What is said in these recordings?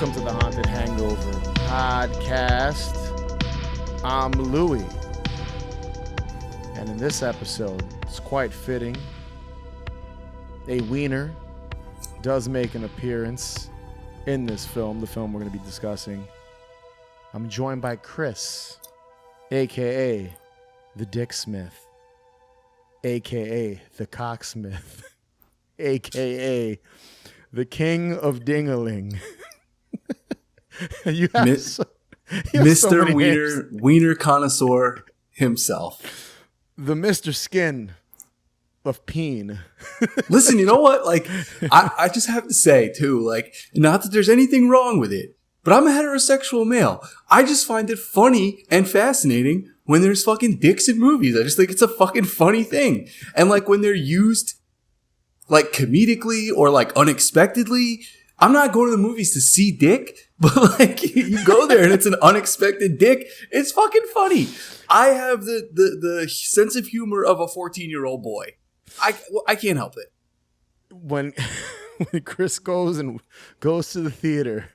Welcome to the Haunted Hangover podcast. I'm Louie. And in this episode, it's quite fitting. A wiener does make an appearance in this film, the film we're going to be discussing. I'm joined by Chris, a.k.a. the Dick Smith, a.k.a. the Cocksmith, a.k.a. the King of Dingaling. You have Mr. Wiener Connoisseur himself. The Mr. Skin of Peen. Listen, you know what? Like, I just have to say, too, like, not that there's anything wrong with it, but I'm a heterosexual male. I just find it funny and fascinating when there's fucking dicks in movies. I just think it's a fucking funny thing. And, like, when they're used, like, comedically or, like, unexpectedly, I'm not going to the movies to see dick, but, like, you go there and it's an unexpected dick. It's fucking funny. I have the sense of humor of a 14-year-old boy. I can't help it. When Chris goes to the theater,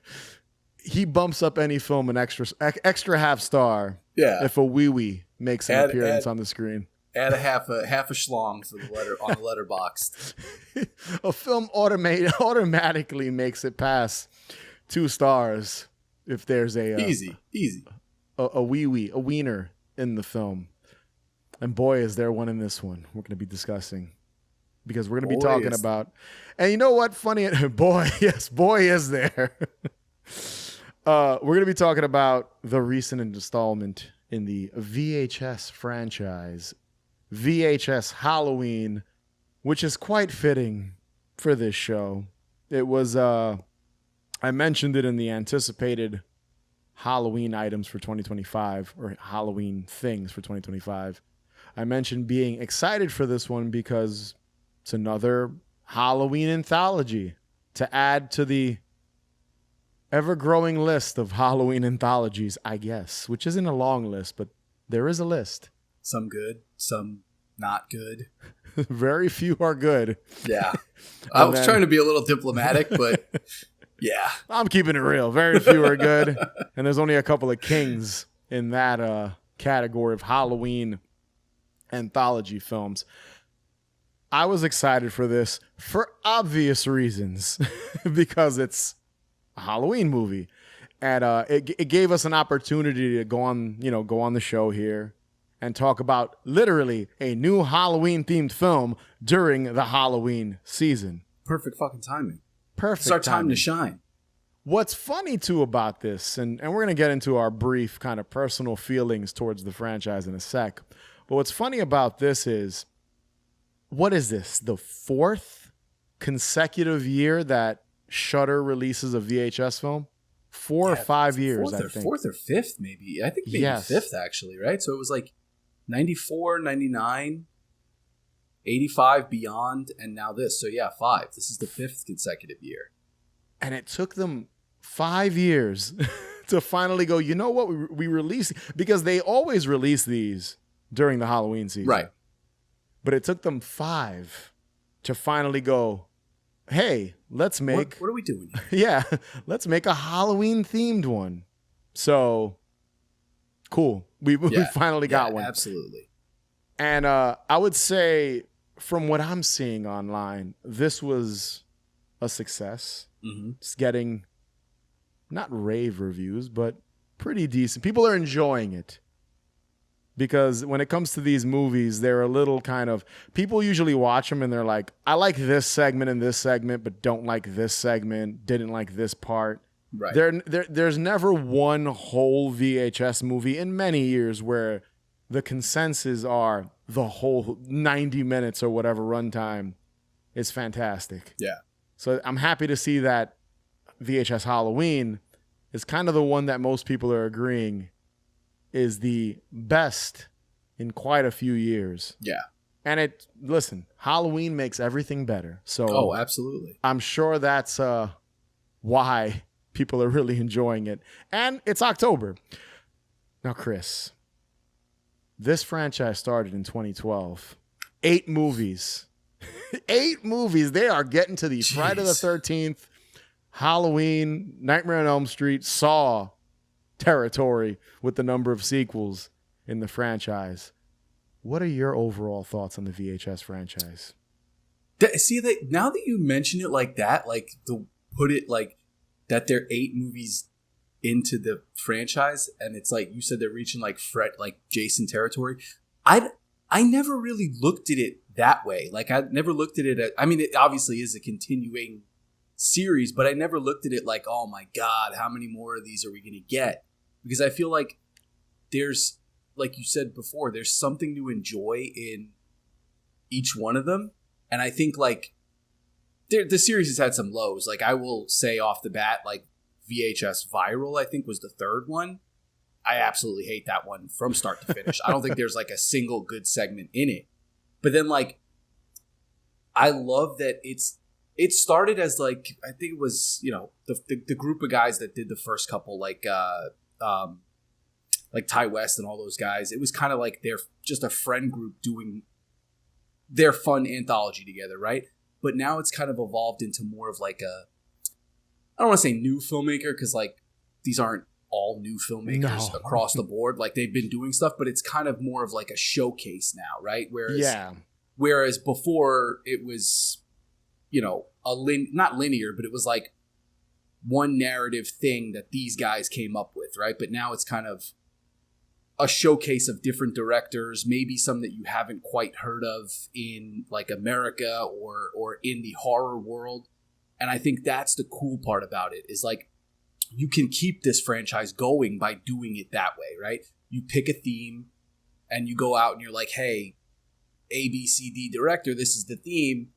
he bumps up any film an extra half star. Yeah. If a wee makes an appearance on the screen. Add a half a schlong for the letter on the letterbox. A film automatically makes it past 2 stars if there's a easy a wiener in the film. And boy, is there one in this one we're going to be discussing, because we're going to be talking about. And you know what? Funny, boy, yes, boy is there. We're going to be talking about the recent installment in the VHS franchise, VHS Halloween, which is quite fitting for this show. It was, I mentioned it in the anticipated Halloween items for 2025, or Halloween things for 2025. I mentioned being excited for this one because it's another Halloween anthology to add to the ever-growing list of Halloween anthologies, I guess, which isn't a long list, but there is a list. Some good, some not good. Very few are good. Yeah. I was trying to be a little diplomatic, but yeah. I'm keeping it real. Very few are good. And there's only a couple of kings in that category of Halloween anthology films. I was excited for this for obvious reasons because it's a Halloween movie. And it gave us an opportunity to go on the show here and talk about literally a new Halloween-themed film during the Halloween season. Perfect fucking timing. Perfect. It's our time to shine. What's funny, too, about this, and we're going to get into our brief kind of personal feelings towards the franchise in a sec, but what's funny about this is, what is this? The 4th consecutive year that Shudder releases a VHS film? 4 or 5 years, I think. 4th or 5th, maybe. I think maybe yes. 5th, actually, right? So it was like 94, 99, 85, Beyond, and now this. So yeah, 5. This is the 5th consecutive year. And it took them 5 years to finally go, you know what, we released, because they always release these during the Halloween season. Right. But it took them 5 to finally go, hey, let's make... What are we doing here? Yeah, let's make a Halloween-themed one. So, cool. We finally got one. Absolutely. And I would say, from what I'm seeing online, this was a success. Mm-hmm. It's getting, not rave reviews, but pretty decent. People are enjoying it. Because when it comes to these movies, they're a little kind of... People usually watch them and they're like, I like this segment and this segment, but don't like this segment, didn't like this part. Right. There's never one whole VHS movie in many years where the consensus are the whole 90 minutes or whatever runtime is fantastic. Yeah. So I'm happy to see that VHS Halloween is kind of the one that most people are agreeing is the best in quite a few years. Yeah. And listen, Halloween makes everything better. So absolutely. I'm sure that's why people are really enjoying it. And it's October. Now, Chris, this franchise started in 2012. 8 movies. 8 movies. They are getting to the Friday the 13th, Halloween, Nightmare on Elm Street, Saw territory with the number of sequels in the franchise. What are your overall thoughts on the VHS franchise? See, that now that you mention it like that, like to put it like that, they're 8 movies into the franchise, and it's like you said, they're reaching like Jason territory. I never really looked at it that way. Like I never looked at it as, I mean, it obviously is a continuing series, but I never looked at it like, oh my God, how many more of these are we going to get? Because I feel like there's, like you said before, there's something to enjoy in each one of them. And I think like the series has had some lows. Like I will say off the bat, like VHS Viral, I think was the 3rd one. I absolutely hate that one from start to finish. I don't think there's like a single good segment in it. But then like, I love that it started as like, I think it was, you know, the group of guys that did the first couple, like Ty West and all those guys. It was kind of like they're just a friend group doing their fun anthology together, right? But now it's kind of evolved into more of like I don't want to say new filmmaker, because like these aren't all new filmmakers across the board. Like they've been doing stuff, but it's kind of more of like a showcase now, right? Whereas before it was, you know, not linear, but it was like one narrative thing that these guys came up with, right? But now it's kind of a showcase of different directors, maybe some that you haven't quite heard of in like America or in the horror world. And I think that's the cool part about it, is like you can keep this franchise going by doing it that way, right? You pick a theme and you go out and you're like, hey, A, B, C, D director, this is the theme.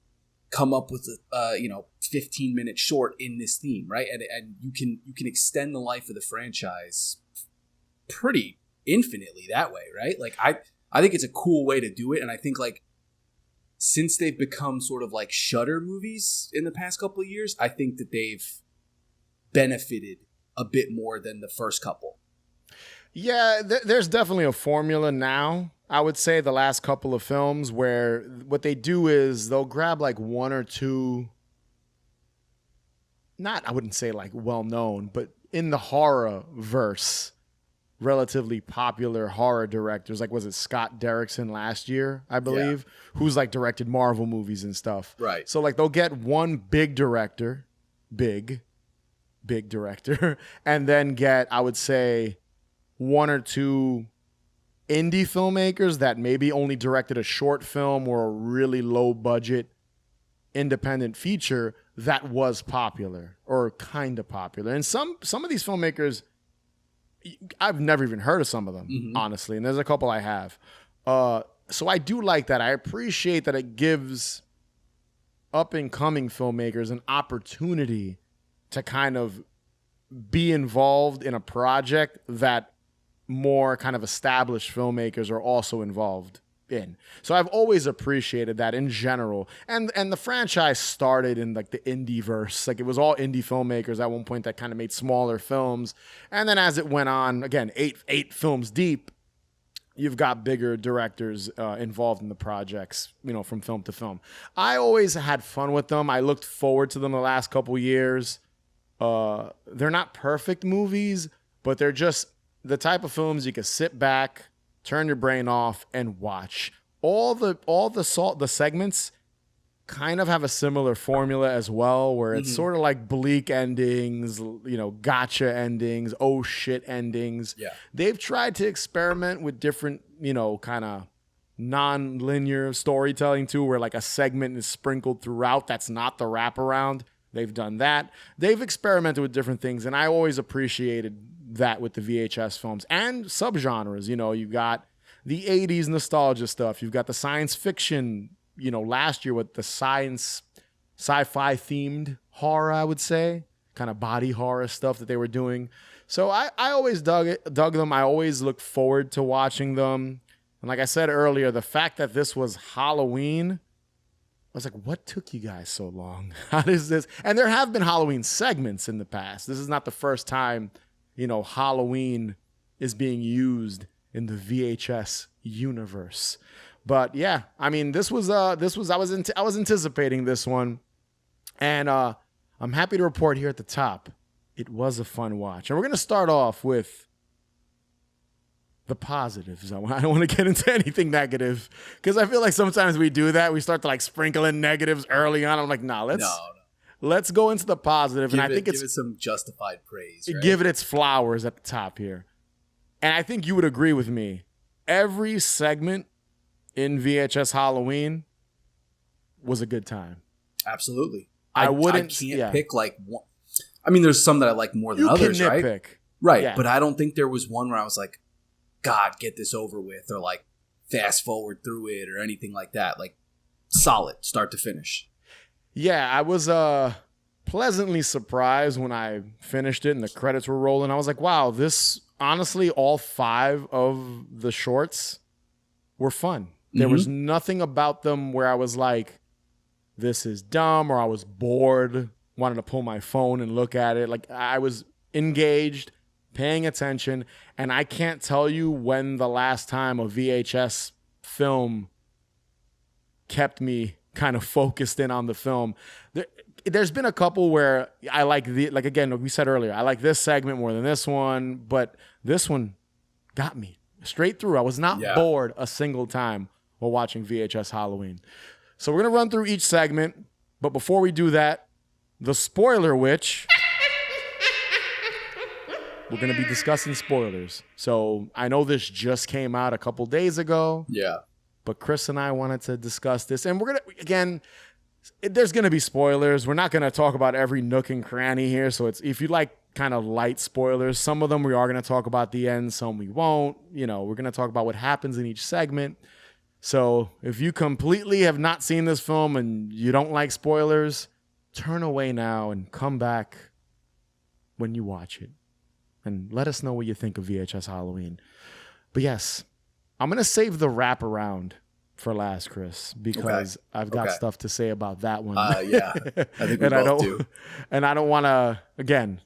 Come up with a 15-minute short in this theme, right? And you can extend the life of the franchise pretty infinitely that way, right? Like I think it's a cool way to do it, and I think like since they've become sort of like Shudder movies in the past couple of years, I think that they've benefited a bit more than the first couple. Yeah, there's definitely a formula now. I would say the last couple of films where what they do is they'll grab like one or two, I wouldn't say like well-known, but in the horror verse, relatively popular horror directors. Like, was it Scott Derrickson last year, I believe, who's like directed Marvel movies and stuff. Right. So like they'll get one big director, big director, and then get, I would say, one or two indie filmmakers that maybe only directed a short film or a really low budget independent feature that was popular or kind of popular. And some of these filmmakers, I've never even heard of some of them, honestly. And there's a couple I have. So I do like that. I appreciate that it gives up and coming filmmakers an opportunity to kind of be involved in a project that more kind of established filmmakers are also involved in. So I've always appreciated that in general. And the franchise started in like the indie verse. Like it was all indie filmmakers at one point that kind of made smaller films. And then as it went on, again, eight films deep, you've got bigger directors involved in the projects, you know, from film to film. I always had fun with them. I looked forward to them the last couple years. They're not perfect movies, but they're just the type of films you can sit back, turn your brain off, and watch. All the segments kind of have a similar formula as well, where it's sort of like bleak endings, you know, gotcha endings, oh shit endings. Yeah. They've tried to experiment with different, you know, kind of non-linear storytelling too, where like a segment is sprinkled throughout that's not the wraparound. They've done that. They've experimented with different things, and I always appreciated that with the VHS films and subgenres. You know, you've got the 80s nostalgia stuff. You've got the science fiction, you know, last year with the sci-fi themed horror, I would say, kind of body horror stuff that they were doing. So I always dug them. I always look forward to watching them. And like I said earlier, the fact that this was Halloween, I was like, what took you guys so long? How does this? And there have been Halloween segments in the past. This is not the first time, you know, Halloween is being used in the VHS universe. But yeah, I mean, I was anticipating this one, and I'm happy to report here at the top, it was a fun watch. And we're going to start off with the positives. I don't want to get into anything negative because I feel like sometimes we do that. We start to like sprinkle in negatives early on. I'm like, nah, let's go into the positive. And I think give it some justified praise. Right? Give it its flowers at the top here. And I think you would agree with me. Every segment in VHS Halloween was a good time. Absolutely. I can't pick like one. I mean, there's some that I like more than others, right? Pick. Right. Yeah. But I don't think there was one where I was like, God, get this over with, or like fast forward through it or anything like that. Like solid start to finish. Yeah, I was pleasantly surprised when I finished it and the credits were rolling. I was like, wow, this, honestly, all 5 of the shorts were fun. There was nothing about them where I was like, this is dumb, or I was bored, wanted to pull my phone and look at it. Like, I was engaged, paying attention, and I can't tell you when the last time a VHS film kept me kind of focused in on the film. There's been a couple where I like again, we said earlier, I like this segment more than this one, but this one got me straight through. I was not bored a single time while watching VHS Halloween. So we're going to run through each segment, but before we do that, the spoiler witch, we're going to be discussing spoilers. So I know this just came out a couple days ago. Yeah. But Chris and I wanted to discuss this. And we're going to, again, there's going to be spoilers. We're not going to talk about every nook and cranny here. So it's, if you like kind of light spoilers, some of them we are going to talk about the end, some we won't. You know, we're going to talk about what happens in each segment. So if you completely have not seen this film and you don't like spoilers, turn away now and come back when you watch it. And let us know what you think of VHS Halloween. But yes, I'm going to save the wraparound for last, Chris, because I've got stuff to say about that one. Yeah, I think we both do. And I don't want to, again,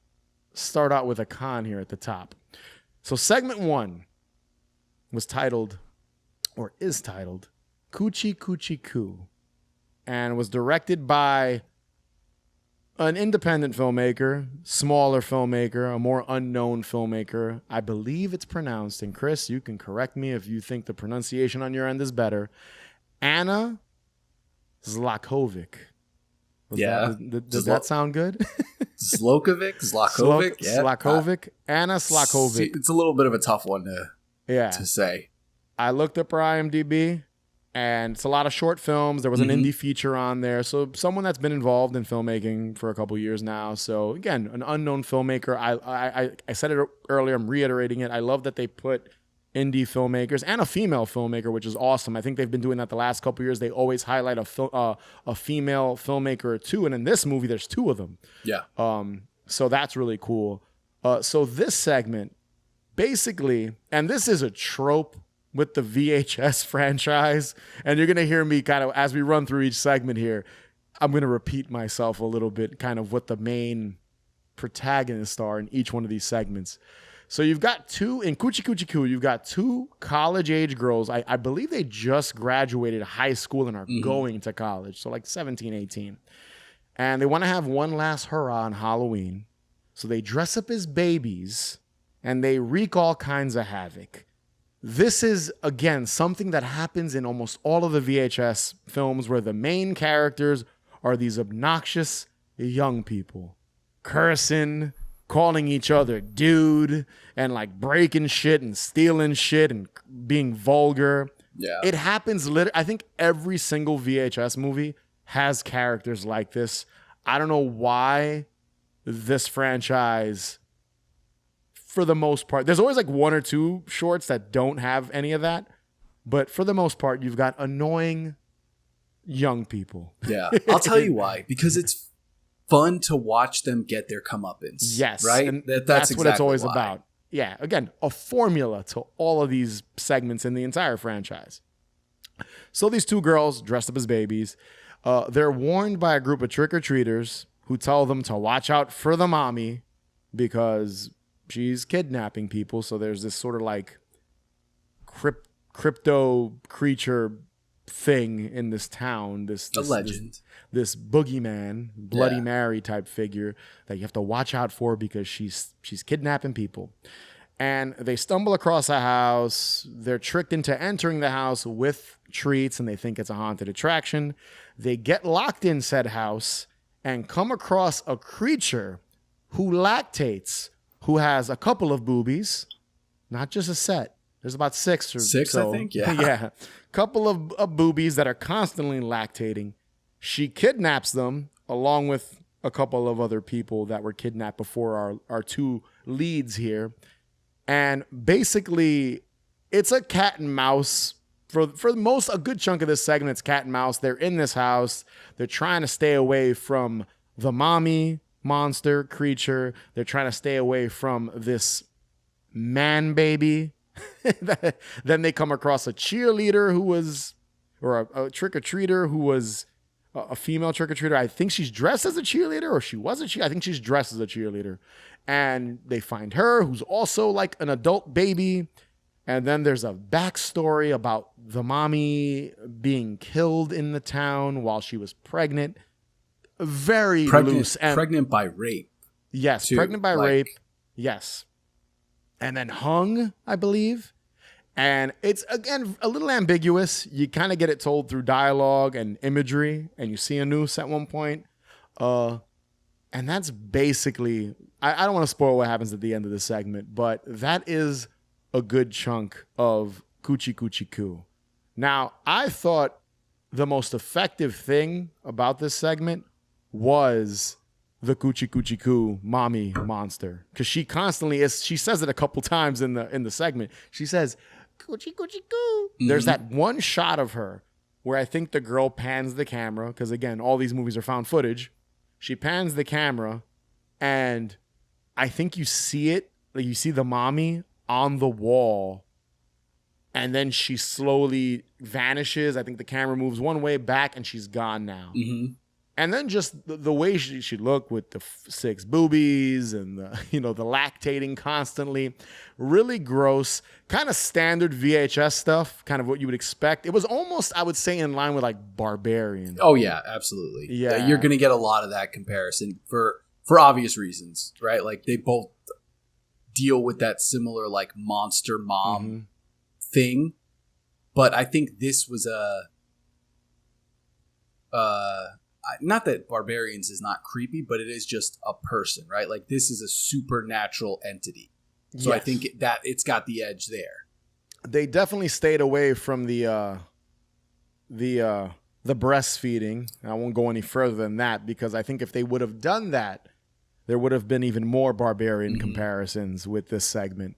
start out with a con here at the top. So segment 1 was titled, or is titled, Coochie Coochie Coo, and was directed by an independent filmmaker, smaller filmmaker, a more unknown filmmaker. I believe it's pronounced, and Chris, you can correct me if you think the pronunciation on your end is better, Anna Zlakovic. Does that sound good? Zlakovic? Zlakovic? Anna Zlakovic. It's a little bit of a tough one to say. I looked up her IMDb, and it's a lot of short films. There was an indie feature on there. So someone that's been involved in filmmaking for a couple years now. So again, an unknown filmmaker. I said it earlier. I'm reiterating it. I love that they put indie filmmakers and a female filmmaker, which is awesome. I think they've been doing that the last couple years. They always highlight a female filmmaker or two. And in this movie, there's 2 of them. Yeah. So that's really cool. So this segment, basically, and this is a trope with the VHS franchise, and you're going to hear me kind of, as we run through each segment here, I'm going to repeat myself a little bit, kind of what the main protagonists are in each one of these segments. So you've got 2, in Coochie Coochie Coo, you've got 2 college-age girls. I believe they just graduated high school and are going to college, so like 17, 18. And they want to have one last hurrah on Halloween, so they dress up as babies, and they wreak all kinds of havoc. This is, again, something that happens in almost all of the VHS films where the main characters are these obnoxious young people, cursing, calling each other dude, and like breaking shit and stealing shit and being vulgar. Yeah. It happens, I think every single VHS movie has characters like this. I don't know why this franchise, for the most part, there's always like 1 or 2 shorts that don't have any of that. But for the most part, you've got annoying young people. Yeah. I'll tell you why. Because it's fun to watch them get their comeuppance. Yes. Right? And that's exactly what it's always why. about. Yeah. Again, a formula to all of these segments in the entire franchise. So these 2 girls dressed up as babies, they're warned by a group of trick-or-treaters who tell them to watch out for the mommy because she's kidnapping people. So there's this sort of like crypto creature thing in this town, this legend, this boogeyman, Bloody Mary type figure that you have to watch out for because she's kidnapping people. And they stumble across a house. They're tricked into entering the house with treats, and they think it's a haunted attraction. They get locked in said house and come across a creature who lactates, who has a couple of boobies, not just a set. There's about six or so. I think, yeah. Yeah. Couple of boobies that are constantly lactating. She kidnaps them along with a couple of other people that were kidnapped before our two leads here. And basically, it's a cat and mouse. For a good chunk of this segment, it's cat and mouse. They're in this house. They're trying to stay away from the mommy monster creature. They're trying to stay away from this man baby. Then they come across a cheerleader or a trick-or-treater who was a female trick-or-treater. I think she's dressed as a cheerleader, or she was a cheerleader. I think she's dressed as a cheerleader. And they find her, who's also like an adult baby. And then there's a backstory about the mommy being killed in the town while she was pregnant. Very loose. And pregnant by rape. Yes, too, pregnant by rape. Yes. And then hung, I believe. And it's, again, a little ambiguous. You kind of get it told through dialogue and imagery, and you see a noose at one point. And that's basically, I don't want to spoil what happens at the end of the segment, but that is a good chunk of Coochie Coochie Coo. Now, I thought the most effective thing about this segment was the Coochie Coochie Coo mommy monster, because she constantly she says it a couple times in the segment. She says Coochie Coochie Coo. Mm-hmm. There's that one shot of her where I think the girl pans the camera, because again, all these movies are found footage. She pans the camera, and I think you see it, like you see the mommy on the wall, and then she slowly vanishes. I think the camera moves one way back, and she's gone now. Mm-hmm. And then just the way she looked with the 6 boobies and the lactating constantly, really gross, kind of standard VHS stuff, kind of what you would expect. It was almost, I would say, in line with like Barbarian. Oh yeah, absolutely. Yeah, you're gonna get a lot of that comparison for obvious reasons, right? Like they both deal with that similar like monster mom thing, but I think this was not that Barbarians is not creepy, but it is just a person, right? Like this is a supernatural entity. So yes. I think that it's got the edge there. They definitely stayed away from the breastfeeding. I won't go any further than that, because I think if they would have done that, there would have been even more Barbarian comparisons with this segment.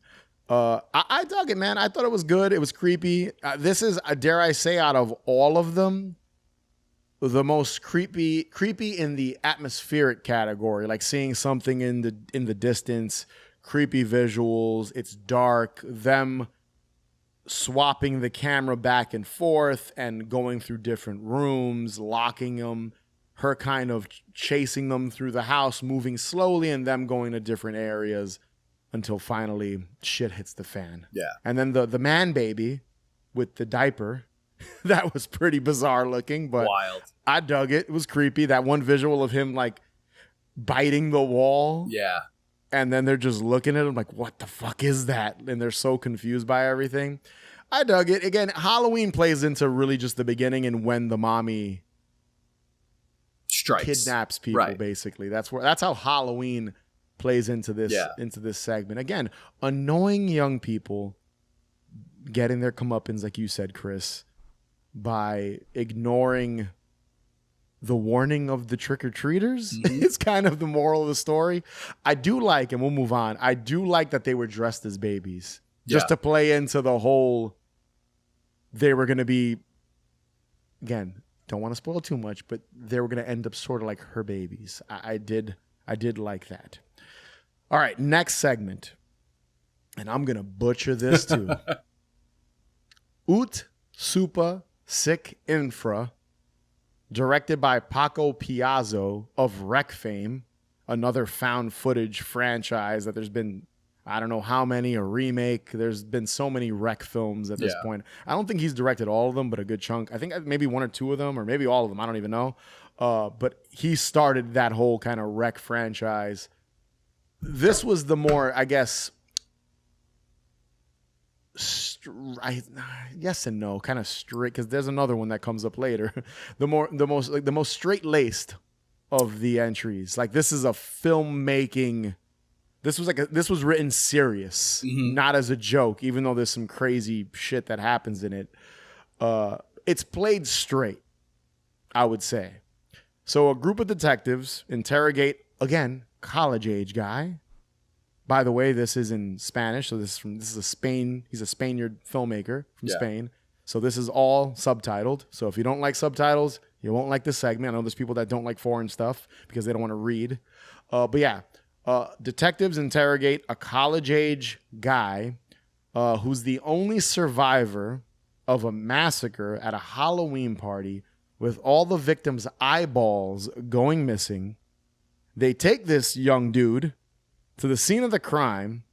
I dug it, man. I thought it was good. It was creepy. This is, dare I say, out of all of them, the most creepy in the atmospheric category, like seeing something in the distance, creepy visuals. It's dark. Them swapping the camera back and forth and going through different rooms, locking them. Her kind of chasing them through the house, moving slowly, and them going to different areas until finally shit hits the fan. Yeah. And then the man baby with the diaper. That was pretty bizarre looking, but wild. I dug it. It was creepy. That one visual of him like biting the wall. Yeah. And then they're just looking at him like, what the fuck is that? And they're so confused by everything. I dug it. Again, Halloween plays into really just the beginning and when the mommy strikes, kidnaps people, right. Basically. That's how Halloween plays into this segment. Again, annoying young people getting their comeuppance, like you said, Chris, by ignoring the warning of the trick-or-treaters. It's kind of the moral of the story. I do like, and we'll move on, I do like that they were dressed as babies. Just to play into the whole, they were going to be, again, don't want to spoil too much, but they were going to end up sort of like her babies. I did like that. All right, next segment. And I'm going to butcher this too. Ut Supa Sic Infra, directed by Paco Piazzo of Wreck fame, another found footage franchise that there's been, I don't know how many, a remake. There's been so many Wreck films at this point. I don't think he's directed all of them, but a good chunk. I think maybe one or two of them, or maybe all of them. I don't even know. But he started that whole kind of Wreck franchise. This was the more, I guess, yes and no, kind of straight, because there's another one that comes up later. the most straight-laced of the entries. Like, this is a filmmaking. This was written serious, not as a joke, even though there's some crazy shit that happens in it. It's played straight, I would say. So a group of detectives interrogate, again, college-age guy. By the way, this is in Spanish, so this is a Spain. He's a Spaniard filmmaker from Spain. So this is all subtitled. So if you don't like subtitles, you won't like this segment. I know there's people that don't like foreign stuff because they don't want to read. But yeah, detectives interrogate a college-age guy who's the only survivor of a massacre at a Halloween party with all the victims' eyeballs going missing. They take this young dude to the scene of the crime,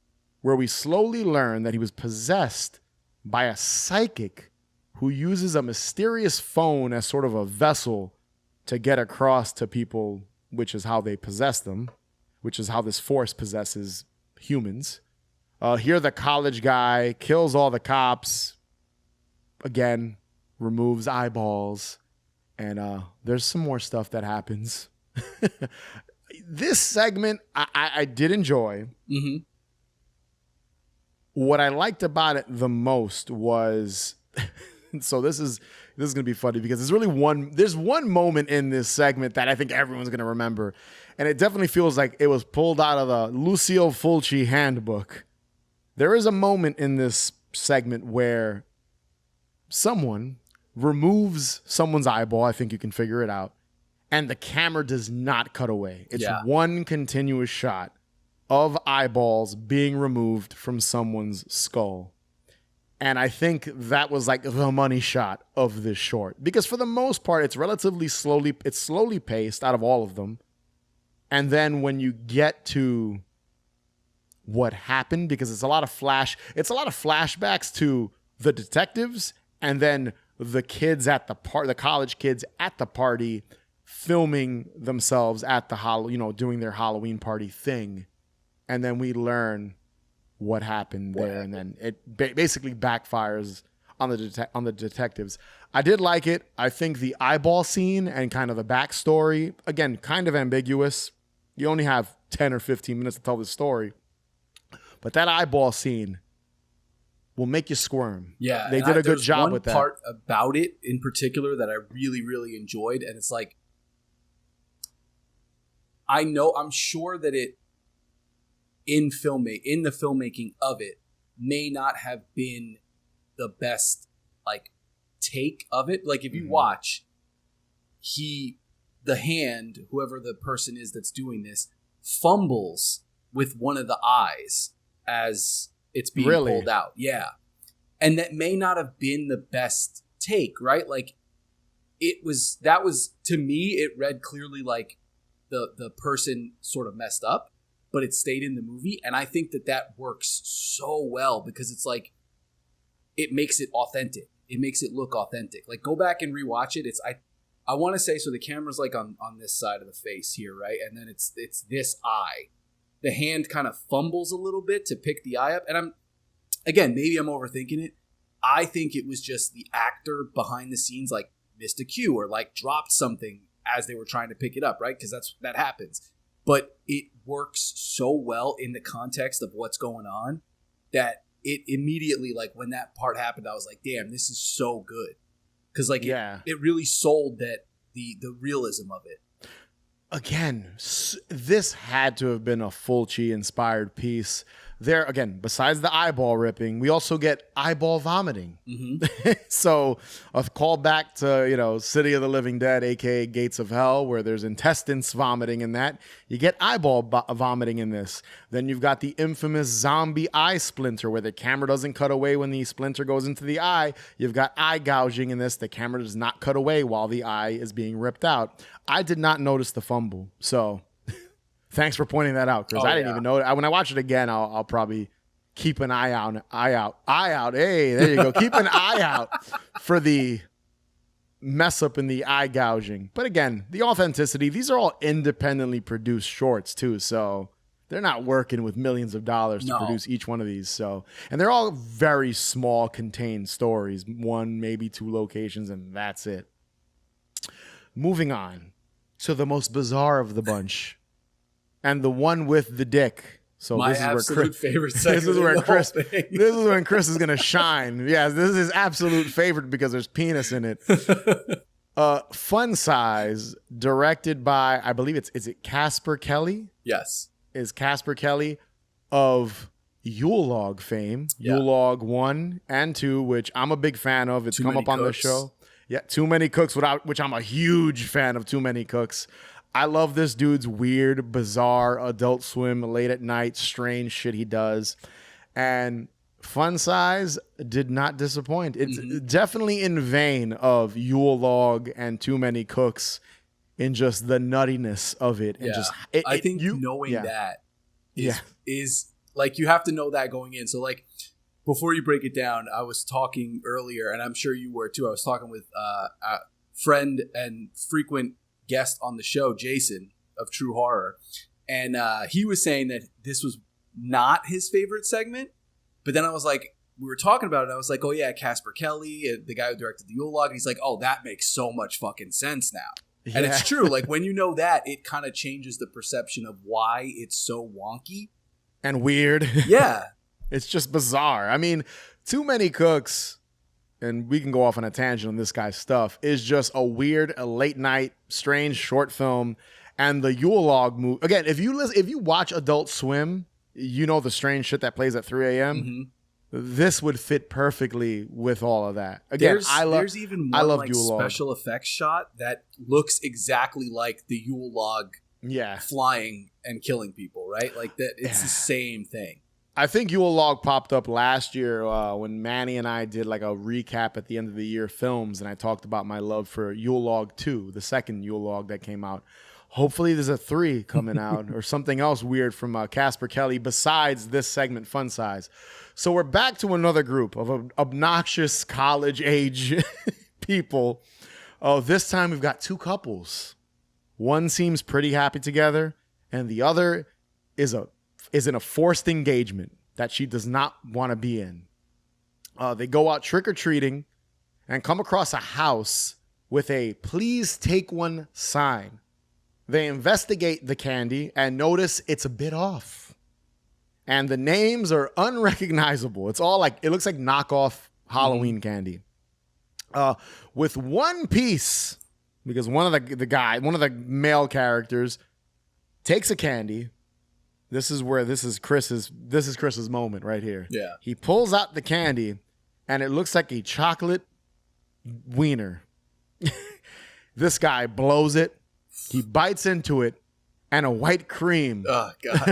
where we slowly learn that he was possessed by a psychic who uses a mysterious phone as sort of a vessel to get across to people, which is how they possess them, which is how this force possesses humans. Here, the college guy kills all the cops, again, removes eyeballs, and there's some more stuff that happens. This segment I did enjoy. Mm-hmm. What I liked about it the most was, so this is gonna be funny because there's one moment in this segment that I think everyone's gonna remember, and it definitely feels like it was pulled out of the Lucio Fulci handbook. There is a moment in this segment where someone removes someone's eyeball. I think you can figure it out. And the camera does not cut away. It's one continuous shot of eyeballs being removed from someone's skull. And I think that was like the money shot of this short. Because for the most part, it's relatively slowly paced out of all of them. And then when you get to what happened, because it's a lot of flashbacks to the detectives and then the kids at the college kids at the party filming themselves at the doing their Halloween party thing, and then we learn what happened there, and then it basically backfires on the detectives. I did like it. I think the eyeball scene and kind of the backstory, again, kind of ambiguous. You only have 10 or 15 minutes to tell the story, but that eyeball scene will make you squirm. Yeah, they did a good job with that. Part about it in particular that I really, really enjoyed, and it's like, I'm sure that it in the filmmaking of it may not have been the best like take of it. Like if you watch, the hand, whoever the person is that's doing this, fumbles with one of the eyes as it's being pulled out. Yeah. And that may not have been the best take, right? Like that was to me, it read clearly like the person sort of messed up, but it stayed in the movie. And I think that works so well because it's like, it makes it authentic. It makes it look authentic. Like go back and rewatch it. I want to say, so the camera's like on this side of the face here, right? And then it's this eye. The hand kind of fumbles a little bit to pick the eye up. And maybe I'm overthinking it. I think it was just the actor behind the scenes like missed a cue or like dropped something as they were trying to pick it up, right? Because that happens. But it works so well in the context of what's going on that it immediately, like when that part happened, I was like, damn, this is so good. Because like it really sold that the realism of it. Again, this had to have been a Fulci-inspired piece. There, again, besides the eyeball ripping, we also get eyeball vomiting. Mm-hmm. So a call back to, City of the Living Dead, a.k.a. Gates of Hell, where there's intestines vomiting in that. You get eyeball vomiting in this. Then you've got the infamous zombie eye splinter, where the camera doesn't cut away when the splinter goes into the eye. You've got eye gouging in this. The camera does not cut away while the eye is being ripped out. I did not notice the fumble, so Thanks for pointing that out, Chris. I didn't even know it. When I watch it again, I'll probably keep an eye out. Hey, there you go. Keep an eye out for the mess up in the eye gouging. But again, the authenticity, these are all independently produced shorts too. So they're not working with millions of dollars to produce each one of these. So, and they're all very small contained stories, 1, maybe 2 locations, and that's it. Moving on to the most bizarre of the bunch and the one with the dick. So my absolute favorite segment. This is when Chris is gonna shine. Yeah, this is his absolute favorite because there's penis in it. Fun Size, directed by, I believe is it Casper Kelly? Yes, is Casper Kelly of Yule Log fame. Yeah. Yule Log 1 and 2, which I'm a big fan of. It's come up on the show. Yeah, Too Many Cooks, which I'm a huge fan of. Too Many Cooks. I love this dude's weird, bizarre, Adult Swim, late at night, strange shit he does. And Fun Size did not disappoint. It's definitely in vein of Yule Log and Too Many Cooks in just the nuttiness of it. And just I think knowing that is like, you have to know that going in. So like, before you break it down, I was talking earlier, and I'm sure you were too. I was talking with a friend and frequent guest on the show, Jason of True Horror, and he was saying that this was not his favorite segment. But then I was like, we were talking about it, and I was like, oh yeah, Casper Kelly, the guy who directed the Yule Log, and he's like, oh, that makes so much fucking sense now. Yeah. And it's true. Like, when you know that, it kind of changes the perception of why it's so wonky and weird. Yeah. It's just bizarre. I mean, Too Many Cooks, and we can go off on a tangent on this guy's stuff, is just a weird, late night, strange short film. And the Yule Log movie, again, if you watch Adult Swim, you know the strange shit that plays at 3 a.m. Mm-hmm. This would fit perfectly with all of that. Again, there's even one like special effects shot that looks exactly like the Yule Log flying and killing people, right? Like that, it's the same thing. I think Yule Log popped up last year when Manny and I did like a recap at the end of the year films, and I talked about my love for Yule Log 2, the second Yule Log that came out. Hopefully there's a 3 coming out or something else weird from Casper Kelly besides this segment, Fun Size. So we're back to another group of obnoxious college-age people. This time we've got 2 couples. One seems pretty happy together, and the other is in a forced engagement that she does not want to be in. They go out trick-or-treating and come across a house with a "Please take one" sign. They investigate the candy and notice it's a bit off. And the names are unrecognizable. It's all like, it looks like knockoff Halloween candy. With one piece, because one of the male characters takes a candy. This is Chris's moment right here. Yeah. He pulls out the candy and it looks like a chocolate wiener. This guy blows it. He bites into it, and a white cream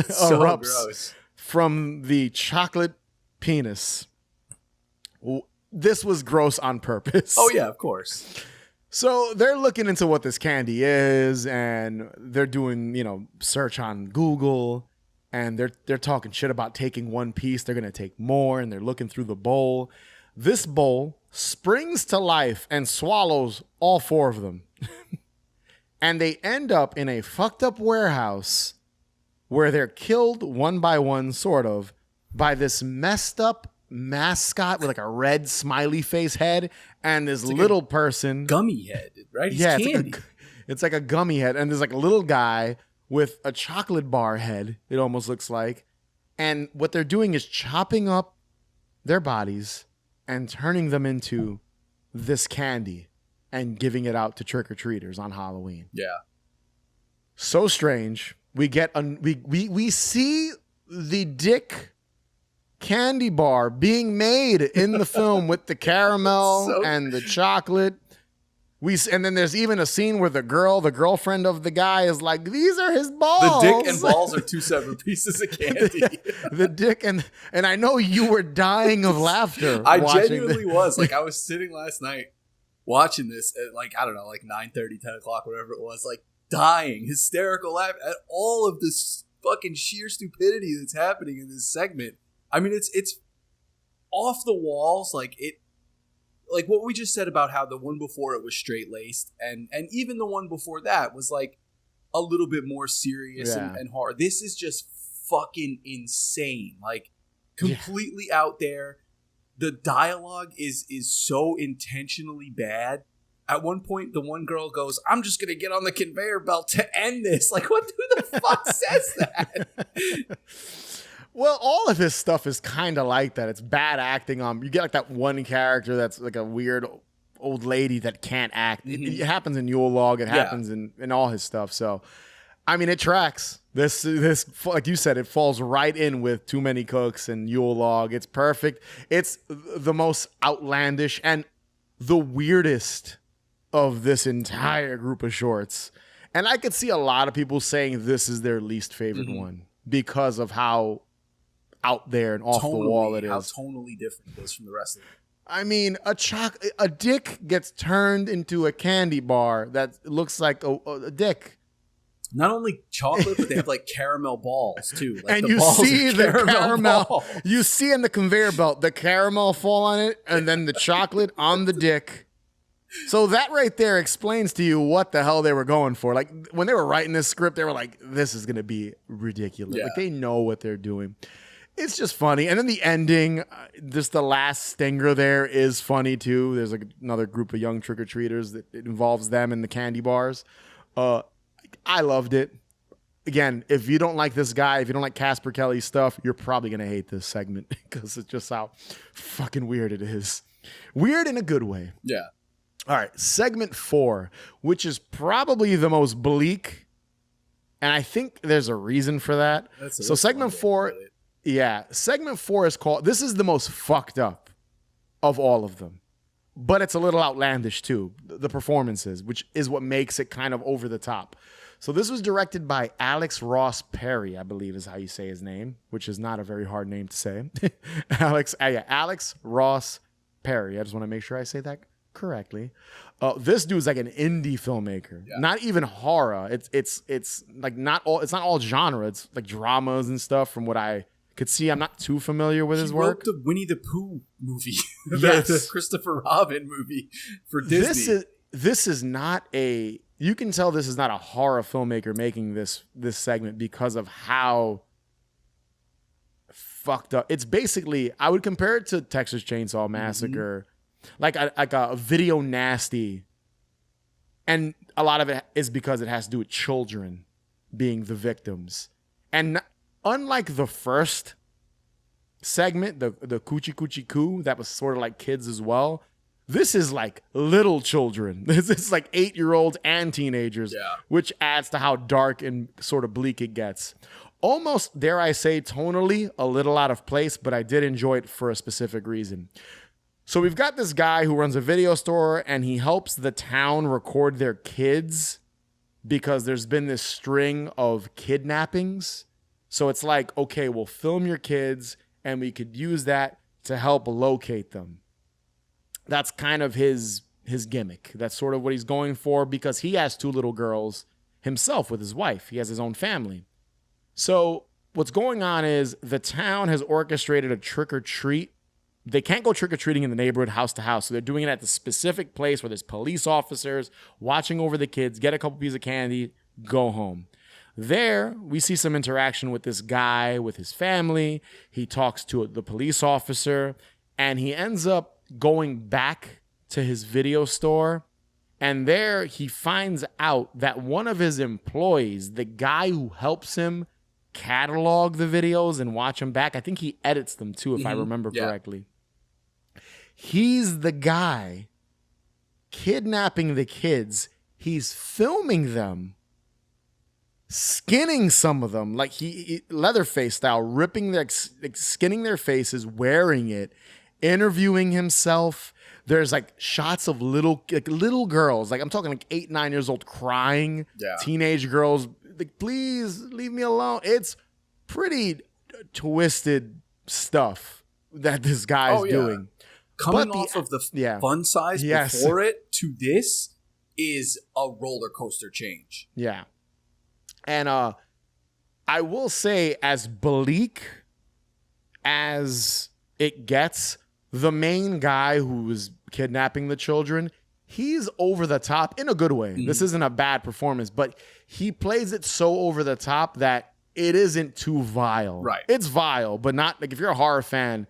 so gross from the chocolate penis. This was gross on purpose. Oh, yeah, of course. So they're looking into what this candy is, and they're doing, search on Google, and they're talking shit about taking one piece. They're going to take more, and they're looking through the bowl. This bowl springs to life and swallows all 4 of them. And they end up in a fucked up warehouse where they're killed one by one, sort of, by this messed up mascot with like a red smiley face head and this like little person. Gummy head, right? He's candy. It's like a gummy head. And there's like a little guy with a chocolate bar head, it almost looks like. And what they're doing is chopping up their bodies and turning them into this candy and giving it out to trick-or-treaters on Halloween. Yeah. So strange. We see the dick candy bar being made in the film with the caramel and the chocolate. And then there's even a scene where the girlfriend of the guy is like, these are his balls. The dick and balls are 2 separate pieces of candy. the dick and I know you were dying of laughter. I genuinely was. Like, I was sitting last night watching this at like, I don't know, like 9:30, 10 o'clock, whatever it was. Like, dying, hysterical laugh at all of this fucking sheer stupidity that's happening in this segment. I mean, it's off the walls, like what we just said about how the one before it was straight laced, and even the one before that was like a little bit more serious and hard. This is just fucking insane, like completely out there. The dialogue is so intentionally bad. At one point, the one girl goes, "I'm just gonna get on the conveyor belt to end this." Like, who the fuck says that? Well, all of his stuff is kind of like that. It's bad acting. You get like that one character that's like a weird old lady that can't act. It happens in Yule Log. It happens in all his stuff. So, I mean, it tracks. This, like you said, it falls right in with Too Many Cooks and Yule Log. It's perfect. It's the most outlandish and the weirdest of this entire group of shorts. And I could see a lot of people saying this is their least favorite one because of how out there and off the wall it is. How tonally different it is from the rest of it. I mean, a dick gets turned into a candy bar that looks like a dick. Not only chocolate, but they have like caramel balls too. Like and you see the caramel. You see in the conveyor belt the caramel fall on it, and then the chocolate on the dick. So that right there explains to you what the hell they were going for. Like when they were writing this script, they were like, "This is gonna be ridiculous." Yeah. Like they know what they're doing. It's just funny. And then the ending, just the last stinger there is funny too. There's like another group of young trick-or-treaters that it involves them in the candy bars. I loved it. Again, if you don't like this guy, if you don't like Casper Kelly's stuff, you're probably going to hate this segment because it's just how fucking weird it is. Weird in a good way. Yeah. All right. Segment 4, which is probably the most bleak. And I think there's a reason for that. So segment 4... Yeah, segment 4 is called, this is the most fucked up of all of them, but it's a little outlandish too, the performances, which is what makes it kind of over the top. So this was directed by Alex Ross Perry, I believe is how you say his name, which is not a very hard name to say. Alex Ross Perry. I just want to make sure I say that correctly. This dude's like an indie filmmaker, not even horror. It's like it's not all genre. It's like dramas and stuff from what I could see. I'm not too familiar with his work. He wrote the Winnie the Pooh movie, yes. the Christopher Robin movie for Disney. This is not a. You can tell this is not a horror filmmaker making this segment because of how fucked up. It's basically, I would compare it to Texas Chainsaw Massacre, like a video nasty, and a lot of it is because it has to do with children being the victims, and unlike the first segment, the Coochie Coochie Coo, that was sort of like kids as well. This is like little children. This is like 8-year-olds and teenagers, which adds to how dark and sort of bleak it gets. Almost, dare I say, tonally a little out of place, but I did enjoy it for a specific reason. So we've got this guy who runs a video store and he helps the town record their kids because there's been this string of kidnappings. So it's like, okay, we'll film your kids and we could use that to help locate them. That's kind of his gimmick. That's sort of what he's going for because he has 2 little girls himself with his wife. He has his own family. So what's going on is the town has orchestrated a trick-or-treat. They can't go trick-or-treating in the neighborhood house to house. So they're doing it at the specific place where there's police officers watching over the kids, get a couple pieces of candy, go home. There, we see some interaction with this guy, with his family. He talks to the police officer, and he ends up going back to his video store. And there, he finds out that one of his employees, the guy who helps him catalog the videos and watch them back, I think he edits them too, if I remember correctly. He's the guy kidnapping the kids. He's filming them, skinning some of them, like he Leatherface style, ripping skinning their faces, wearing it, interviewing himself. There's like shots of little girls, like I'm talking like 8, 9 years old, crying. Teenage girls, like, please leave me alone. It's pretty twisted stuff that this guy's doing. Coming off of the fun size before it to this, is a roller coaster change. Yeah. And I will say, as bleak as it gets, the main guy who's kidnapping the children, he's over the top in a good way. Mm-hmm. This isn't a bad performance, but he plays it so over the top that it isn't too vile. Right. It's vile, but not like if you're a horror fan,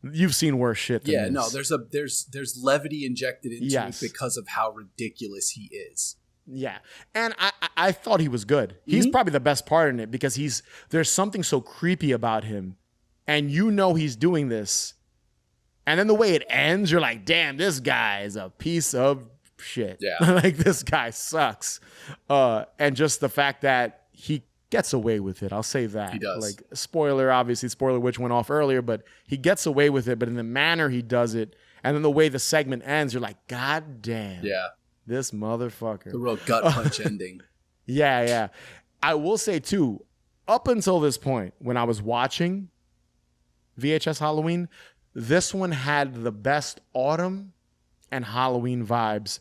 you've seen worse shit than this. No, there's levity injected into it because of how ridiculous he is. Yeah. And I thought he was good. He's probably the best part in it because there's something so creepy about him. And you know he's doing this. And then the way it ends, you're like, damn, this guy is a piece of shit. Yeah. Like, this guy sucks. And just the fact that he gets away with it. I'll say that. He does. Like, spoiler which went off earlier, but he gets away with it. But in the manner he does it, and then the way the segment ends, you're like, God damn. Yeah. This motherfucker. The real gut punch ending. Yeah. I will say, too, up until this point, when I was watching VHS Halloween, this one had the best autumn and Halloween vibes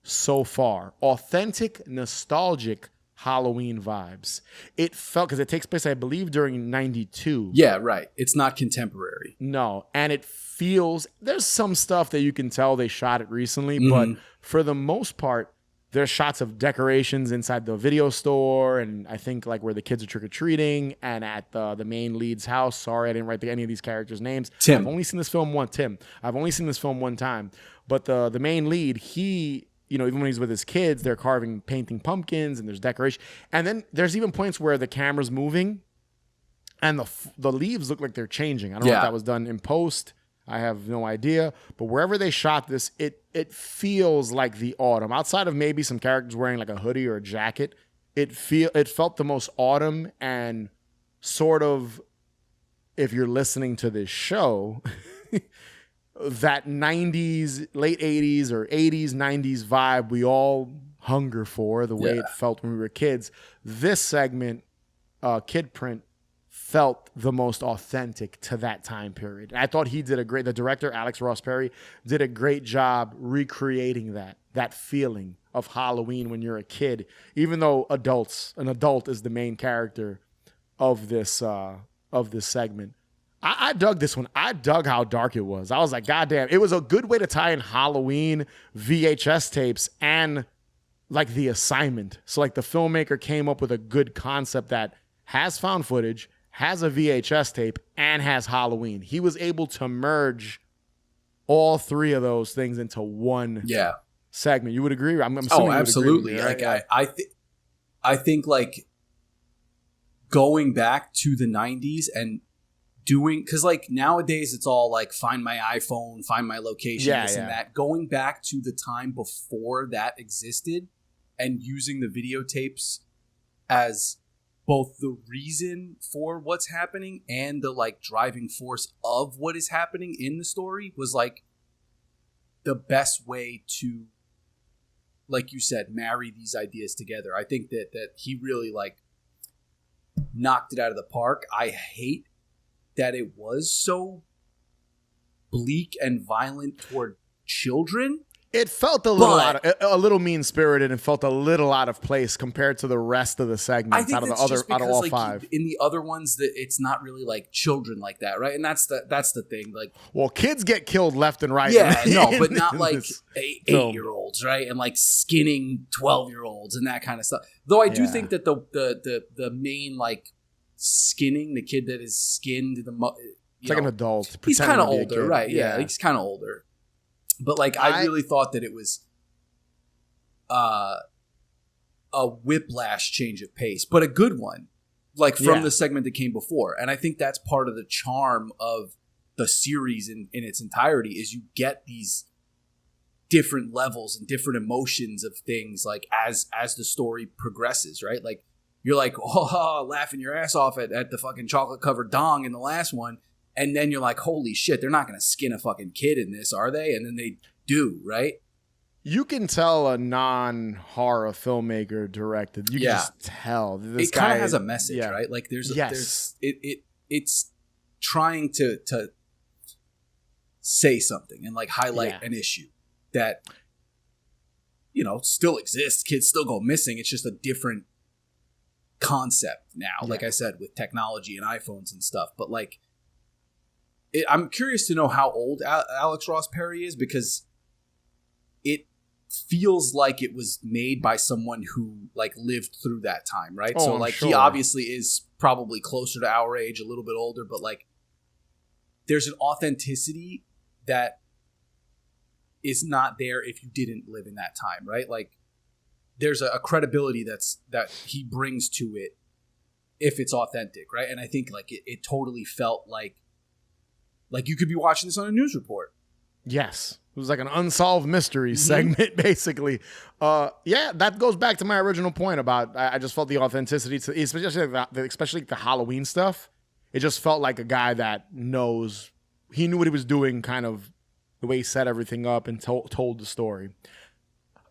so far. Authentic, nostalgic Halloween vibes. It felt, because it takes place, I believe, during 92. Yeah, right. It's not contemporary. No, and it feels, there's some stuff that you can tell they shot it recently, but for the most part, there's shots of decorations inside the video store, and I think like where the kids are trick-or-treating, and at the main lead's house. Sorry, I didn't write any of these characters' names. Tim. I've only seen this film one time, but the main lead, he, you know, even when he's with his kids, they're painting pumpkins, and there's decoration. And then there's even points where the camera's moving, and the leaves look like they're changing. I don't know if that was done in post. I have no idea. But wherever they shot this, it feels like the autumn. Outside of maybe some characters wearing like a hoodie or a jacket, it felt the most autumn, and sort of, if you're listening to this show, that 90s, late 80s or 80s, 90s vibe we all hunger for, the way it felt when we were kids. This segment, Kid Print, felt the most authentic to that time period. I thought the director, Alex Ross Perry, did a great job recreating that feeling of Halloween when you're a kid, even though an adult is the main character of this segment. I dug this one. I dug how dark it was. I was like, God damn, it was a good way to tie in Halloween VHS tapes and like The Assignment. So like the filmmaker came up with a good concept that has found footage, has a VHS tape, and has Halloween. He was able to merge all three of those things into one segment. You would agree? I'm assuming absolutely. You would agree, right? Like I think like going back to the 90s and doing, because like nowadays it's all like find my iPhone, find my location, and that. Going back to the time before that existed and using the videotapes as both the reason for what's happening and the like driving force of what is happening in the story was like the best way to, like you said, marry these ideas together. I think that he really like knocked it out of the park. I hate that it was so bleak and violent toward children. It felt a little mean-spirited and felt a little out of place compared to the rest of the segments out of all like, five. In the other ones, that it's not really like children like that, right? And that's the thing. Like, well, kids get killed left and right. Yeah, no, but not like 8-year-olds, right? And like skinning 12-year-olds and that kind of stuff. Though I do think that the main like skinning, the kid that is skinned, it's like an adult. He's kind of older, right? Yeah, he's kind of older. But like, I really thought that it was a whiplash change of pace, but a good one, like from the segment that came before. And I think that's part of the charm of the series in its entirety is you get these different levels and different emotions of things like as the story progresses, right? Like you're like, oh, laughing your ass off at the fucking chocolate covered dong in the last one. And then you're like, holy shit, they're not going to skin a fucking kid in this, are they? And then they do, right? You can tell a non-horror filmmaker directed. You can just tell. This it kind of has a message, right? Like there's it's trying to say something and like highlight an issue that still exists. Kids still go missing. It's just a different concept now, like I said, with technology and iPhones and stuff. But like, I'm curious to know how old Alex Ross Perry is, because it feels like it was made by someone who like lived through that time, right? So like, he obviously is probably closer to our age, a little bit older, but like, there's an authenticity that is not there if you didn't live in that time, right? Like, there's a credibility that he brings to it if it's authentic, right? And I think like it totally felt like you could be watching this on a news report. Yes. It was like an unsolved mystery segment, basically. That goes back to my original point about I just felt the authenticity, especially the Halloween stuff. It just felt like a guy that he knew what he was doing, kind of the way he set everything up and told the story.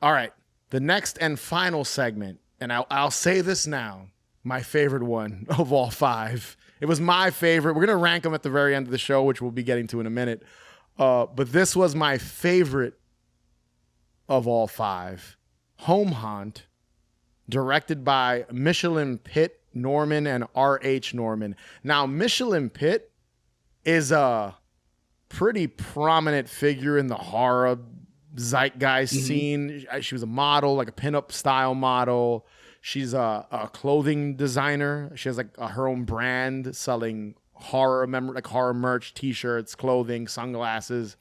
All right. The next and final segment, and I'll say this now, my favorite one of all 5. It was my favorite. We're going to rank them at the very end of the show, which we'll be getting to in a minute. But this was my favorite of all 5. Home Haunt, directed by Michelin Pitt Norman and R.H. Norman. Now, Michelin Pitt is a pretty prominent figure in the horror zeitgeist scene. She was a model, like a pinup style model. She's a clothing designer. She has like her own brand selling horror merch, t-shirts, clothing, sunglasses,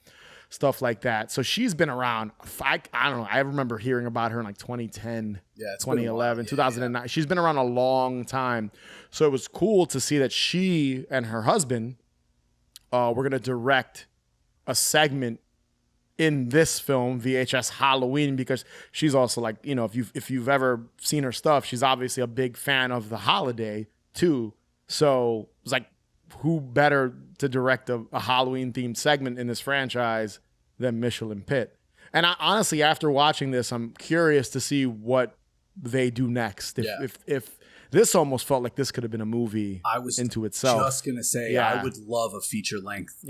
stuff like that. So she's been around. I don't know. I remember hearing about her in like 2010, 2011, 2009. She's been around a long time. So it was cool to see that she and her husband were going to direct a segment in this film, VHS Halloween, because she's also like, if you've ever seen her stuff, she's obviously a big fan of the holiday too. So it was like, who better to direct a Halloween themed segment in this franchise than Michelin Pitt? And I honestly, after watching this, I'm curious to see what they do next. If this almost felt like this could have been a movie into itself. I was just gonna say, I would love a feature length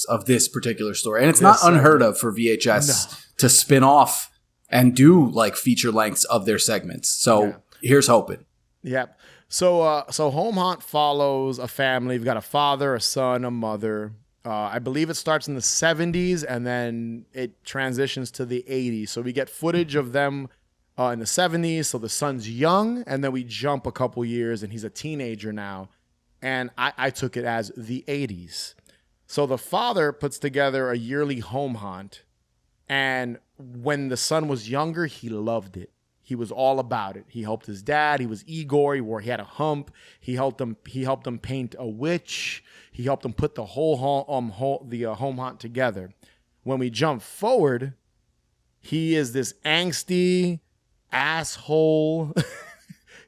of this particular story, and it's not unheard of for VHS to spin off and do like feature lengths of their segments. So here's hoping. Yep. So Home Haunt follows a family. We've got a father, a son, a mother. I believe it starts in the 70s and then it transitions to the 80s. So we get footage of them in the 70s. So the son's young, and then we jump a couple years and he's a teenager now. And I took it as the 80s. So the father puts together a yearly home haunt. And when the son was younger, he loved it. He was all about it. He helped his dad. He was Igor. He had a hump. He helped him paint a witch. He helped him put the whole home haunt together. When we jump forward, he is this angsty asshole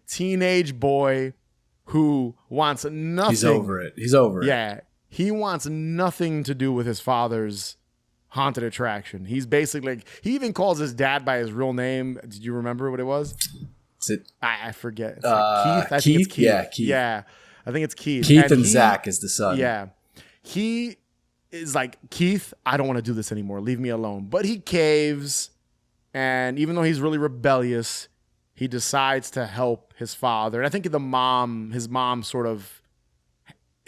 teenage boy who wants nothing. He's over it. Yeah. He wants nothing to do with his father's haunted attraction. He's basically like, he even calls his dad by his real name. Did you remember what it was? Is it? I forget. It's like Keith. I think it's Keith. Yeah, Keith. Yeah, I think it's Keith. Keith and Zach is the son. Yeah. He is like, Keith, I don't want to do this anymore. Leave me alone. But he caves. And even though he's really rebellious, he decides to help his father. And I think his mom sort of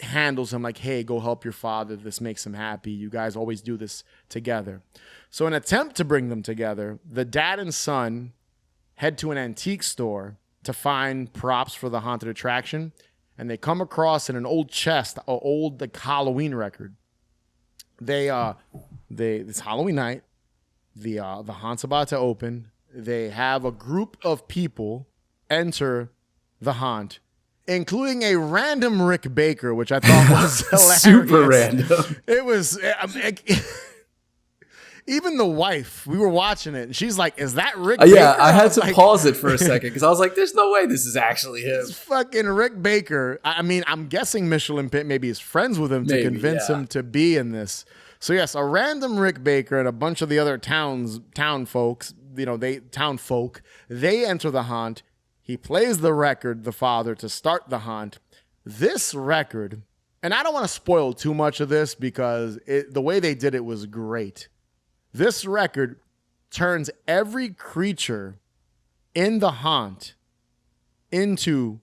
handles him like, hey, go help your father. This makes him happy. You guys always do this together. So in an attempt to bring them together, the dad and son head to an antique store to find props for the haunted attraction. And they come across in an old chest, an old like Halloween record. It's Halloween night. The haunt's about to open. They have a group of people enter the haunt, including a random Rick Baker, which I thought was hilarious. Super random. It was... even the wife, we were watching it, and she's like, is that Rick Baker? Yeah, I had to pause it for a second, because I was like, there's no way this is actually him. It's fucking Rick Baker. I mean, I'm guessing Michelin Pitt maybe is friends with him to convince him to be in this. So yes, a random Rick Baker and a bunch of the other town folk, they enter the haunt. He plays the record, the father, to start the haunt. This record, and I don't want to spoil too much of this because the way they did it was great. This record turns every creature in the haunt into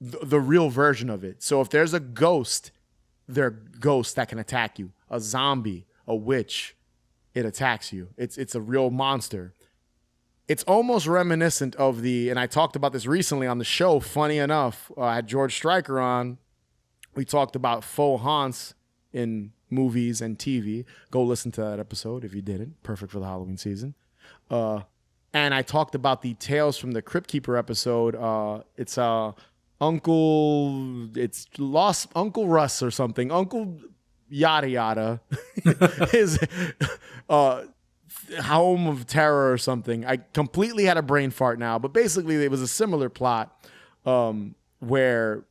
the real version of it. So if there's a ghost, there are ghosts that can attack you. A zombie, a witch, it attacks you. It's a real monster. It's almost reminiscent of and I talked about this recently on the show, funny enough. I had George Stryker on. We talked about faux haunts in movies and TV. Go listen to that episode if you didn't. Perfect for the Halloween season. And I talked about the Tales from the Crypt Keeper episode. It's Lost Uncle Russ or something. Uncle yada yada. His home of terror or something. I completely had a brain fart now, but basically it was a similar plot where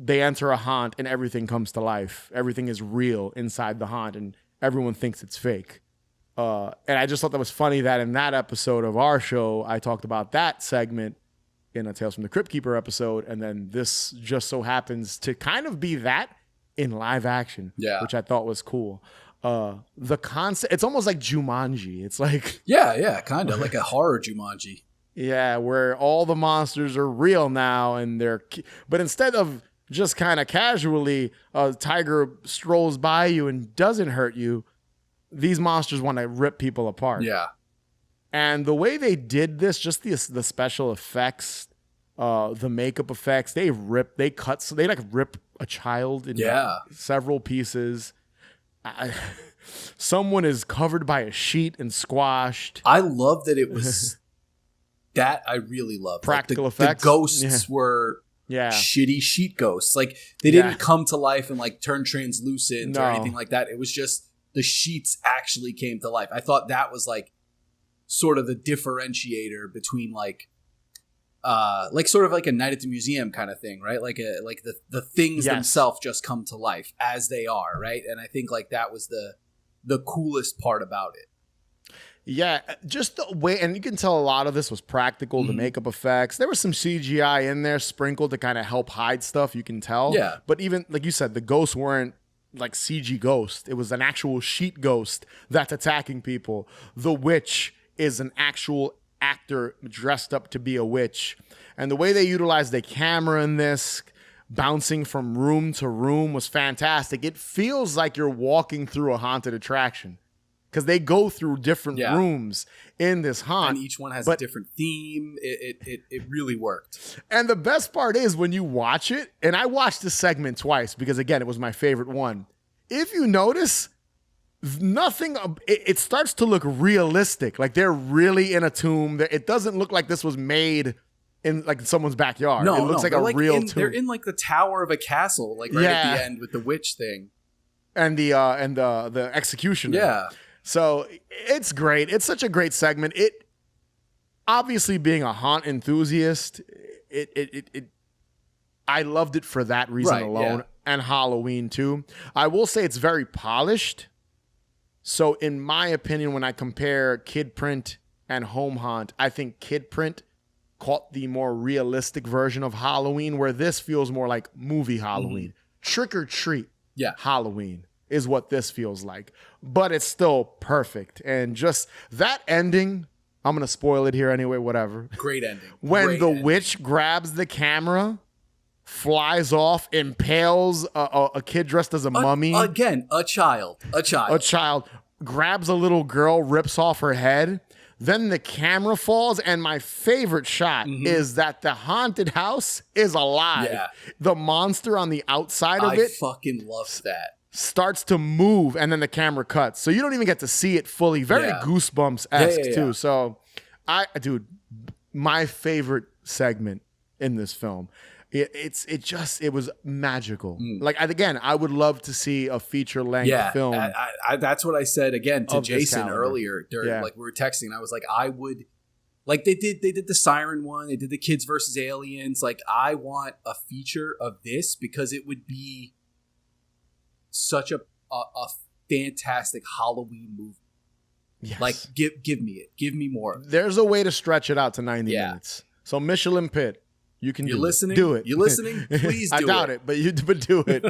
they enter a haunt and everything comes to life. Everything is real inside the haunt and everyone thinks it's fake. And I just thought that was funny that in that episode of our show, I talked about that segment in a Tales from the Crypt Keeper episode. And then this just so happens to kind of be that in live action, which I thought was cool. The concept, it's almost like Jumanji. It's like, yeah, kind of like a horror Jumanji. Yeah, where all the monsters are real now and but instead of just kind of casually a tiger strolls by you and doesn't hurt you, these monsters want to rip people apart. Yeah. And the way they did this, just the special effects, the makeup effects, they rip a child in several pieces. Someone is covered by a sheet and squashed. I love that it was that. I really loved practical effects. The ghosts were shitty sheet ghosts. Like they didn't come to life and like turn translucent or anything like that. It was just the sheets actually came to life. I thought that was like sort of the differentiator between like sort of like a Night at the Museum kind of thing, right? Like the things themselves just come to life as they are, right? And I think like that was the coolest part about it. Yeah, just the way, and you can tell a lot of this was practical, the makeup effects. There was some CGI in there sprinkled to kind of help hide stuff, you can tell. Yeah. But even, like you said, the ghosts weren't like CG ghost. It was an actual sheet ghost that's attacking people. The witch is an actual actor dressed up to be a witch. And the way they utilized the camera in this, bouncing from room to room, was fantastic. It feels like you're walking through a haunted attraction because they go through different rooms in this haunt. And each one has a different theme. It really worked. And the best part is when you watch it, and I watched this segment twice because, again, it was my favorite one. If you notice, it starts to look realistic. Like they're really in a tomb. It doesn't look like this was made in like someones backyard. No, it looks like a real tomb. They're in like the tower of a castle, like right at the end with the witch thing. And the executioner. Yeah. So it's great. It's such a great segment. It obviously, being a haunt enthusiast, I loved it for that reason alone, and Halloween too. I will say it's very polished. So in my opinion, when I compare Kid Print and Home Haunt, I think Kid Print caught the more realistic version of Halloween, where this feels more like movie Halloween. Trick or Treat Halloween is what this feels like. But it's still perfect. And just that ending, I'm going to spoil it here anyway, whatever. Great ending. When the witch grabs the camera, flies off, impales a kid dressed as a mummy. Again, a child, grabs a little girl, rips off her head. Then the camera falls, and my favorite shot is that the haunted house is alive. Yeah. The monster on the outside of it. I fucking love that. Starts to move, and then the camera cuts. So you don't even get to see it fully. Very Goosebumps-esque, too. So, dude, my favorite segment in this film. It was magical. Like, again, I would love to see a feature-length film. That's what I said again to Jason earlier. Like we were texting. I was like, I would, like they did the Siren one. They did the Kids versus Aliens. Like, I want a feature of this because it would be such a fantastic Halloween movie. Yes. Like, give me it. Give me more. There's a way to stretch it out to 90 minutes. So Michelin Pit. You can do it. You listening? Please do it. I doubt it, but do it.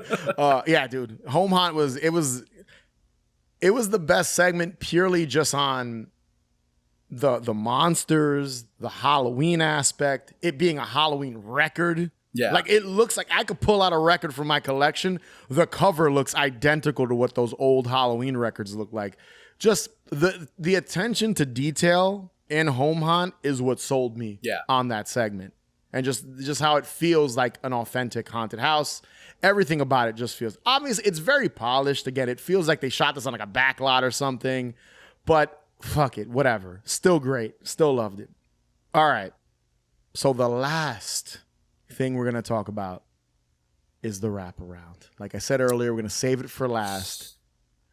Yeah, dude. Home Haunt was the best segment purely just on the monsters, the Halloween aspect, it being a Halloween record. Yeah. Like it looks like I could pull out a record from my collection. The cover looks identical to what those old Halloween records look like. Just the attention to detail in Home Haunt is what sold me on that segment. And just how it feels like an authentic haunted house. Everything about it just feels obvious. It's very polished. Again, it feels like they shot this on like a back lot or something. But fuck it, whatever. Still great. Still loved it. All right. So the last thing we're going to talk about is the wraparound. Like I said earlier, we're going to save it for last.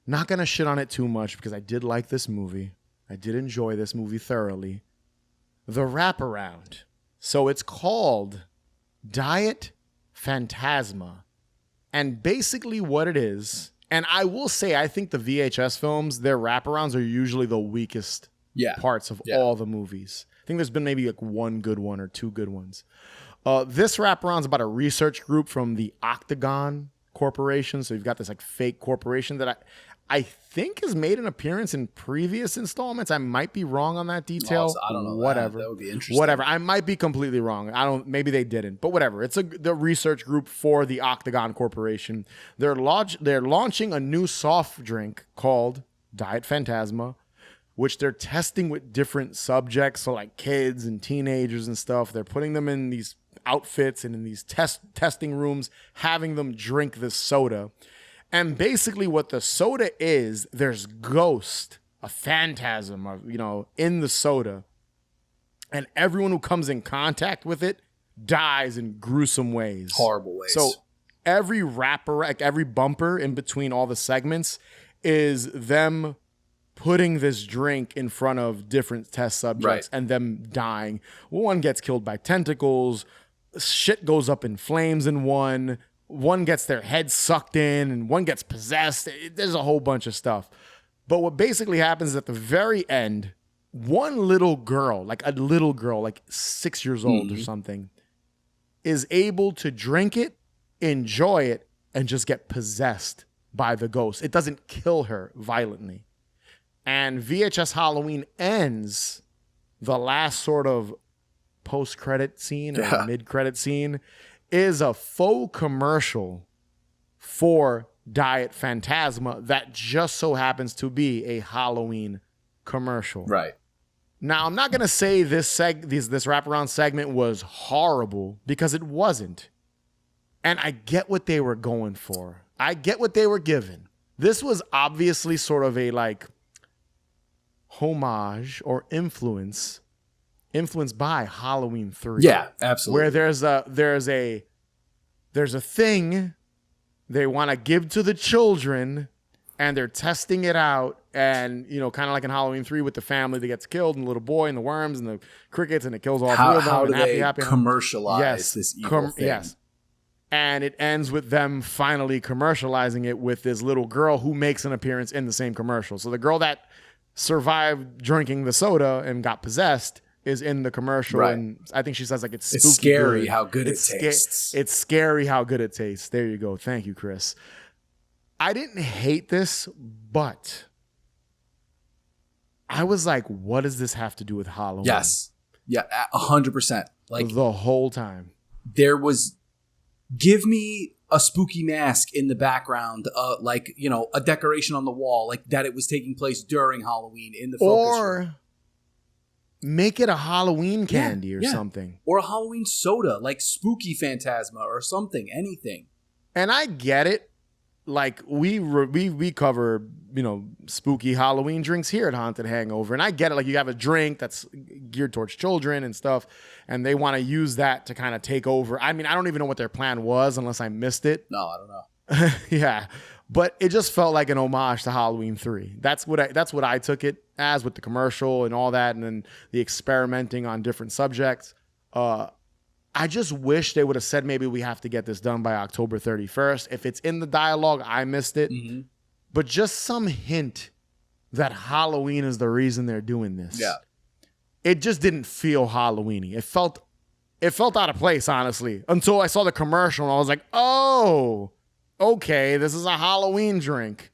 Not going to shit on it too much because I did like this movie. I did enjoy this movie thoroughly. The wraparound. So it's called Diet Phantasma. And basically what it is, and I will say, I think the VHS films, their wraparounds are usually the weakest parts of all the movies. I think there's been maybe like one good one or two good ones. This wraparound's about a research group from the Octagon Corporation. So you've got this like fake corporation that I think has made an appearance in previous installments. I might be wrong on that detail. I don't know. Whatever. That would be interesting. Whatever. I might be completely wrong. Maybe they didn't, but whatever. It's the research group for the Octagon Corporation. They're launching a new soft drink called Diet Phantasma, which they're testing with different subjects. So like kids and teenagers and stuff. They're putting them in these outfits and in these testing rooms, having them drink this soda. And basically what the soda is, there's ghost, a phantasm, in the soda. And everyone who comes in contact with it dies in gruesome ways. Horrible ways. So every every bumper in between all the segments is them putting this drink in front of different test subjects and them dying. One gets killed by tentacles. Shit goes up in flames in one. One gets their head sucked in and one gets possessed. There's a whole bunch of stuff. But what basically happens is at the very end, one little girl, like 6 years old or something, is able to drink it, enjoy it, and just get possessed by the ghost. It doesn't kill her violently. And VHS Halloween ends, the last sort of post-credit scene or mid-credit scene is a faux commercial for Diet Phantasma that just so happens to be a Halloween commercial. Right. Now, I'm not going to say this wraparound segment was horrible because it wasn't. And I get what they were going for. I get what they were given. This was obviously sort of a like homage or influenced by Halloween 3. Yeah, absolutely. Where there's a thing they want to give to the children and they're testing it out, and kind of like in Halloween 3 with the family that gets killed and the little boy and the worms and the crickets, and it kills all three of them. How do and they commercialize this evil thing? Yes. And it ends with them finally commercializing it with this little girl who makes an appearance in the same commercial. So the girl that survived drinking the soda and got possessed is in the commercial, and I think she says like it's spooky scary good. how good it tastes. It's scary how good it tastes. There you go. Thank you, Chris. I didn't hate this, but I was like, what does this have to do with Halloween? Yes. Yeah, 100%. Like the whole time. There was, give me a spooky mask in the background, a decoration on the wall, like that it was taking place during Halloween in the focus room. Make it a Halloween candy or something. Or a Halloween soda, like Spooky Phantasma or something, anything. And I get it. Like we cover, spooky Halloween drinks here at Haunted Hangover. And I get it. Like you have a drink that's geared towards children and stuff. And they want to use that to kind of take over. I mean, I don't even know what their plan was unless I missed it. No, I don't know. Yeah. But it just felt like an homage to Halloween 3. That's what I took it as, with the commercial and all that, and then the experimenting on different subjects. I just wish they would have said maybe we have to get this done by October 31st. If it's in the dialogue, I missed it. Mm-hmm. But just some hint that Halloween is the reason they're doing this. Yeah. It just didn't feel Halloween-y. It felt out of place, honestly, until I saw the commercial and I was like, oh, okay, this is a Halloween drink.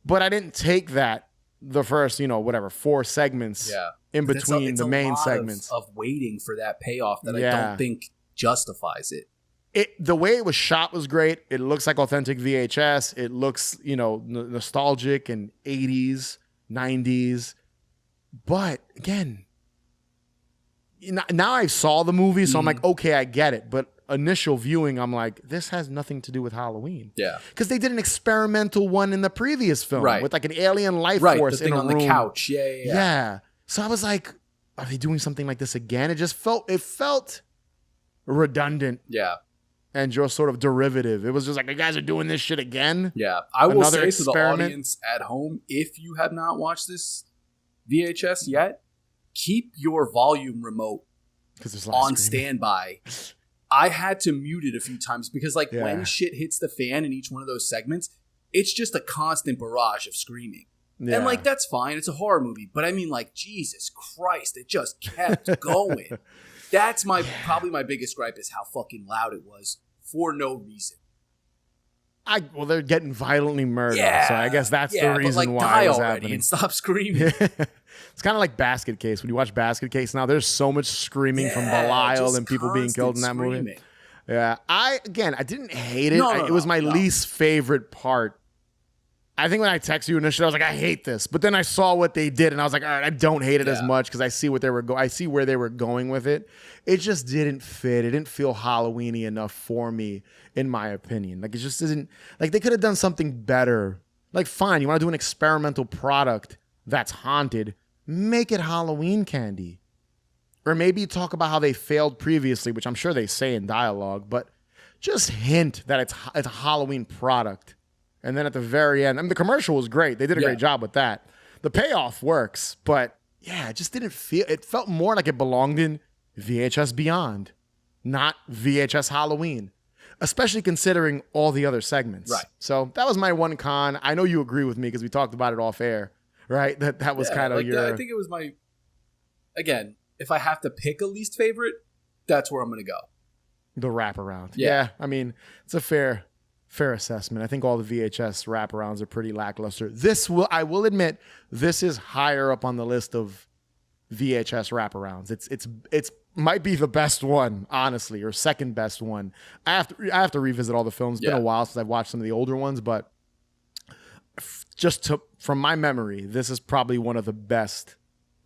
But I didn't take that the first, 4 segments in between the main segments of waiting for that payoff that I don't think justifies it. The way it was shot was great. It looks like authentic VHS. It looks, nostalgic and 80s, 90s. But again, now I saw the movie, so I'm like, okay, I get it. But initial viewing, I'm like, this has nothing to do with Halloween. Yeah. Because they did an experimental one in the previous film with like an alien life force the thing in a on room. The couch. Yeah. So I was like, are they doing something like this again? It felt redundant. Yeah. And just sort of derivative. It was just like, you guys are doing this shit again? Yeah. I will say to the audience at home, if you have not watched this VHS yet, keep your volume remote on standby. I had to mute it a few times because when shit hits the fan in each one of those segments, it's just a constant barrage of screaming. Yeah. And that's fine. It's a horror movie. But I mean, Jesus Christ, it just kept going. That's probably my biggest gripe is how fucking loud it was for no reason. They're getting violently murdered, so I guess that's the reason why it was happening. And stop screaming. It's kind of like Basket Case. When you watch Basket Case now, there's so much screaming from Belial and people being killed in that movie. Yeah, I didn't hate it. It was my least favorite part. I think when I texted you initially, I was like, I hate this. But then I saw what they did, and I was like, all right, I don't hate it as much because I see what I see where they were going with it. It just didn't fit. It didn't feel Halloween-y enough for me, in my opinion. It just isn't. They could have done something better. Fine, you want to do an experimental product that's haunted, make it Halloween candy. Or maybe talk about how they failed previously, which I'm sure they say in dialogue, but just hint that it's a Halloween product. And then at the very end, the commercial was great. They did a great job with that. The payoff works, but it just didn't feel, it felt more like it belonged in VHS Beyond, not VHS Halloween, especially considering all the other segments. Right. So that was my one con. I know you agree with me because we talked about it off air, right? That was kind of your... I think it was again, if I have to pick a least favorite, that's where I'm going to go. The wraparound. Yeah. It's a fair assessment. I think all the VHS wraparounds are pretty lackluster. I will admit, this is higher up on the list of VHS wraparounds. It's might be the best one, honestly, or second best one. I have to revisit all the films. It's been a while since I've watched some of the older ones, but from my memory, this is probably one of the best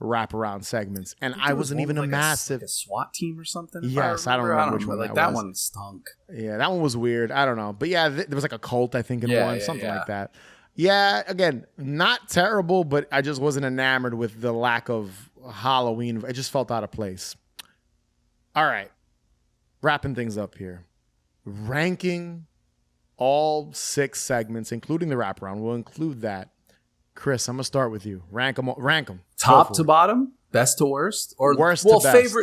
wraparound segments. And I wasn't even a massive... Like a SWAT team or something? Yes, I don't remember which one that was. That one stunk. Yeah, that one was weird. I don't know. But yeah, there was a cult, I think, in one. Something like that. Yeah, again, not terrible, but I just wasn't enamored with the lack of Halloween. It just felt out of place. All right. Wrapping things up here. Ranking all 6 segments, including the wraparound. We'll include that. Chris, I'm going to start with you. Rank them. Top to bottom, best to worst, or worst to best.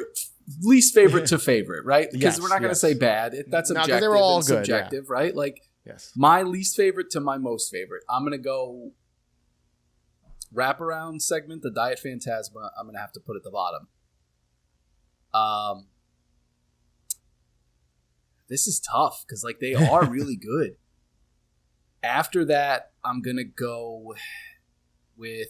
Least favorite to favorite, right? Because we're not going to say bad. That's objective. They were all good, subjective, right? My least favorite to my most favorite. I'm going to go wraparound segment, the Diet Phantasma. I'm going to have to put at the bottom. This is tough because they are really good. After that, I'm going to go with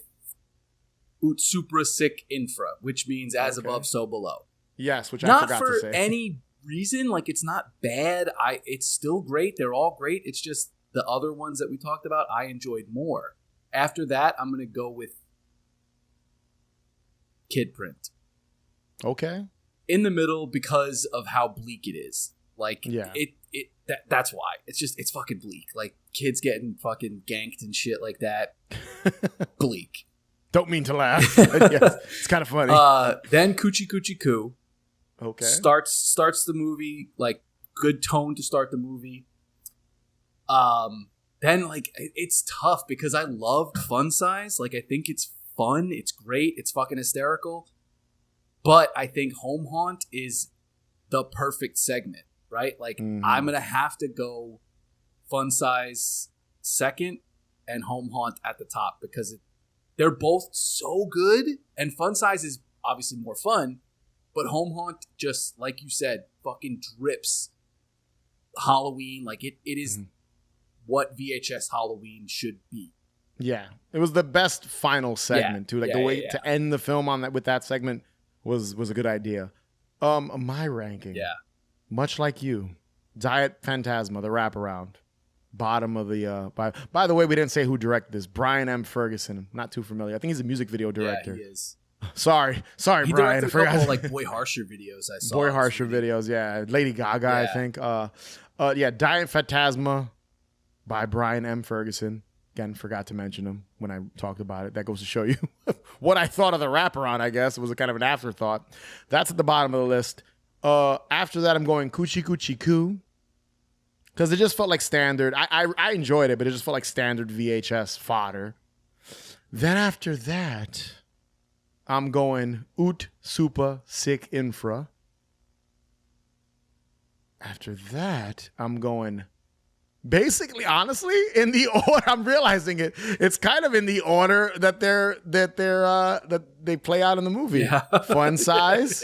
Ut Supra Sic Infra, which means as above, so below. Yes, which I forgot to say. Not for any reason. It's not bad. It's still great. They're all great. It's just the other ones that we talked about, I enjoyed more. After that, I'm going to go with Kid Print. Okay. In the middle because of how bleak it is. That's why. It's fucking bleak. Kids getting fucking ganked and shit like that. Bleak. Don't mean to laugh. Yes, it's kind of funny. Then Coochie Coochie Coo. Okay. Starts the movie, good tone to start the movie. Then it's tough because I loved Fun Size. I think it's fun. It's great. It's fucking hysterical. But I think Home Haunt is the perfect segment, right? I'm going to have to go Fun Size second and Home Haunt at the top because they're both so good. And Fun Size is obviously more fun, but Home Haunt, just like you said, fucking drips Halloween. It is what VHS Halloween should be. Yeah, it was the best final segment too. Like the way to end the film on that with that segment was a good idea. My ranking, much like you, Diet Phantasma, the wraparound, bottom of the. By the way, we didn't say who directed this. Brian M. Ferguson. Not too familiar. I think he's a music video director. Yeah, he is. Sorry, he Brian. I forgot. Couple, like Boy Harsher videos. I saw Boy Harsher videos. Yeah, Lady Gaga. I think. Diet Phantasma by Brian M. Ferguson. Again, forgot to mention him when I talked about it. That goes to show you what I thought of the wraparound, I guess. It was a kind of an afterthought. That's at the bottom of the list. After that, I'm going Coochie Coochie Coo. Because it just felt like standard. I enjoyed it, but it just felt like standard VHS fodder. Then after that, I'm going Oot Super Sick Infra. After that, I'm going... Basically, honestly, in the order I'm realizing it's kind of in the order that they play out in the movie. Yeah. Fun Size,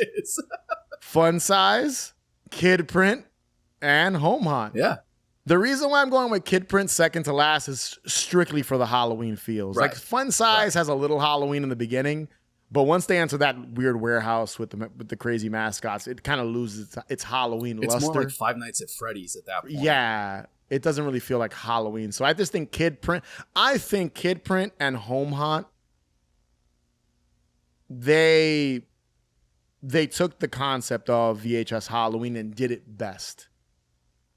Fun Size, Kid Print, and Home Haunt. Yeah. The reason why I'm going with Kid Print second to last is strictly for the Halloween feels. Right. Like Fun Size has a little Halloween in the beginning, but once they enter that weird warehouse with the crazy mascots, it kind of loses its Halloween luster. It's more like Five Nights at Freddy's at that point. Yeah. It doesn't really feel like Halloween. So I just think Kid Print and Home Haunt, they took the concept of VHS Halloween and did it best.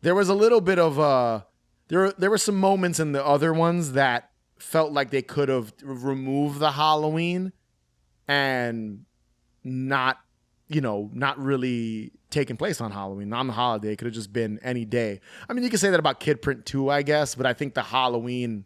There was a little bit of there were some moments in the other ones that felt like they could have removed the Halloween and not really taking place on Halloween, on the holiday. It could have just been any day. I mean, you can say that about Kid Print too, I guess, but I think the Halloween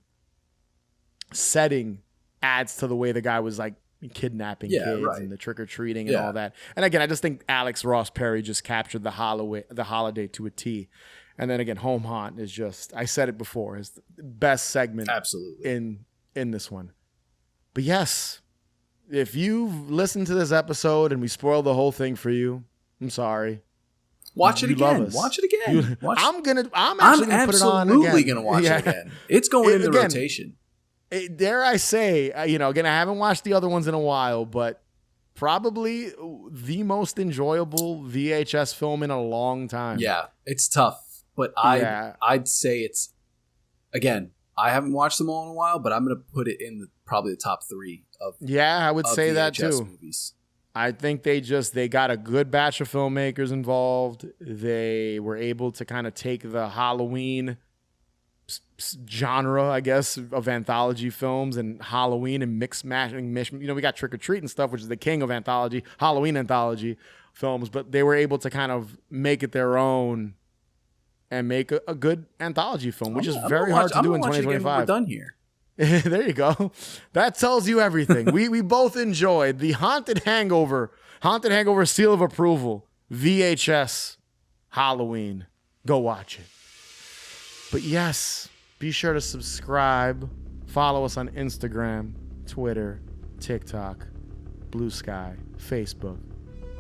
setting adds to the way the guy was like kidnapping kids and the trick-or-treating and all that. And again, I just think Alex Ross Perry just captured the holiday to a T. And then again, Home Haunt is just, I said it before, is the best segment in this one. But yes, if you've listened to this episode and we spoiled the whole thing for you, I'm sorry. Watch it again. Watch it again. I'm actually gonna put it on again. Absolutely gonna watch it again. It's going in the rotation. Dare I say, again, I haven't watched the other ones in a while, but probably the most enjoyable VHS film in a long time. Yeah, it's tough, but I'd say it's, again, I haven't watched them all in a while, but I'm gonna put it in probably the top 3 of I would say VHS that too. Movies. I think they got a good batch of filmmakers involved. They were able to kind of take the Halloween genre, I guess, of anthology films and Halloween and mix. We got Trick or Treat and stuff, which is the king of Halloween anthology films, but they were able to kind of make it their own and make a good anthology film, which is very hard to do in 2025. We're done here. There you go. That tells you everything. we both enjoyed the Haunted Hangover Seal of Approval, VHS Halloween. Go watch it. But yes, be sure to subscribe. Follow us on Instagram, Twitter, TikTok, Blue Sky, Facebook,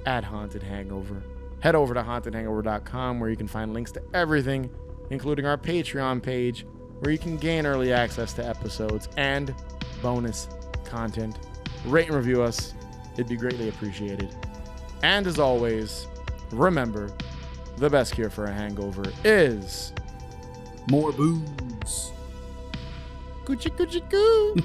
at Haunted Hangover. Head over to hauntedhangover.com where you can find links to everything, including our Patreon page, where you can gain early access to episodes and bonus content. Rate and review us. It'd be greatly appreciated. And as always, remember, the best cure for a hangover is... more booze. Coochie coochie coo.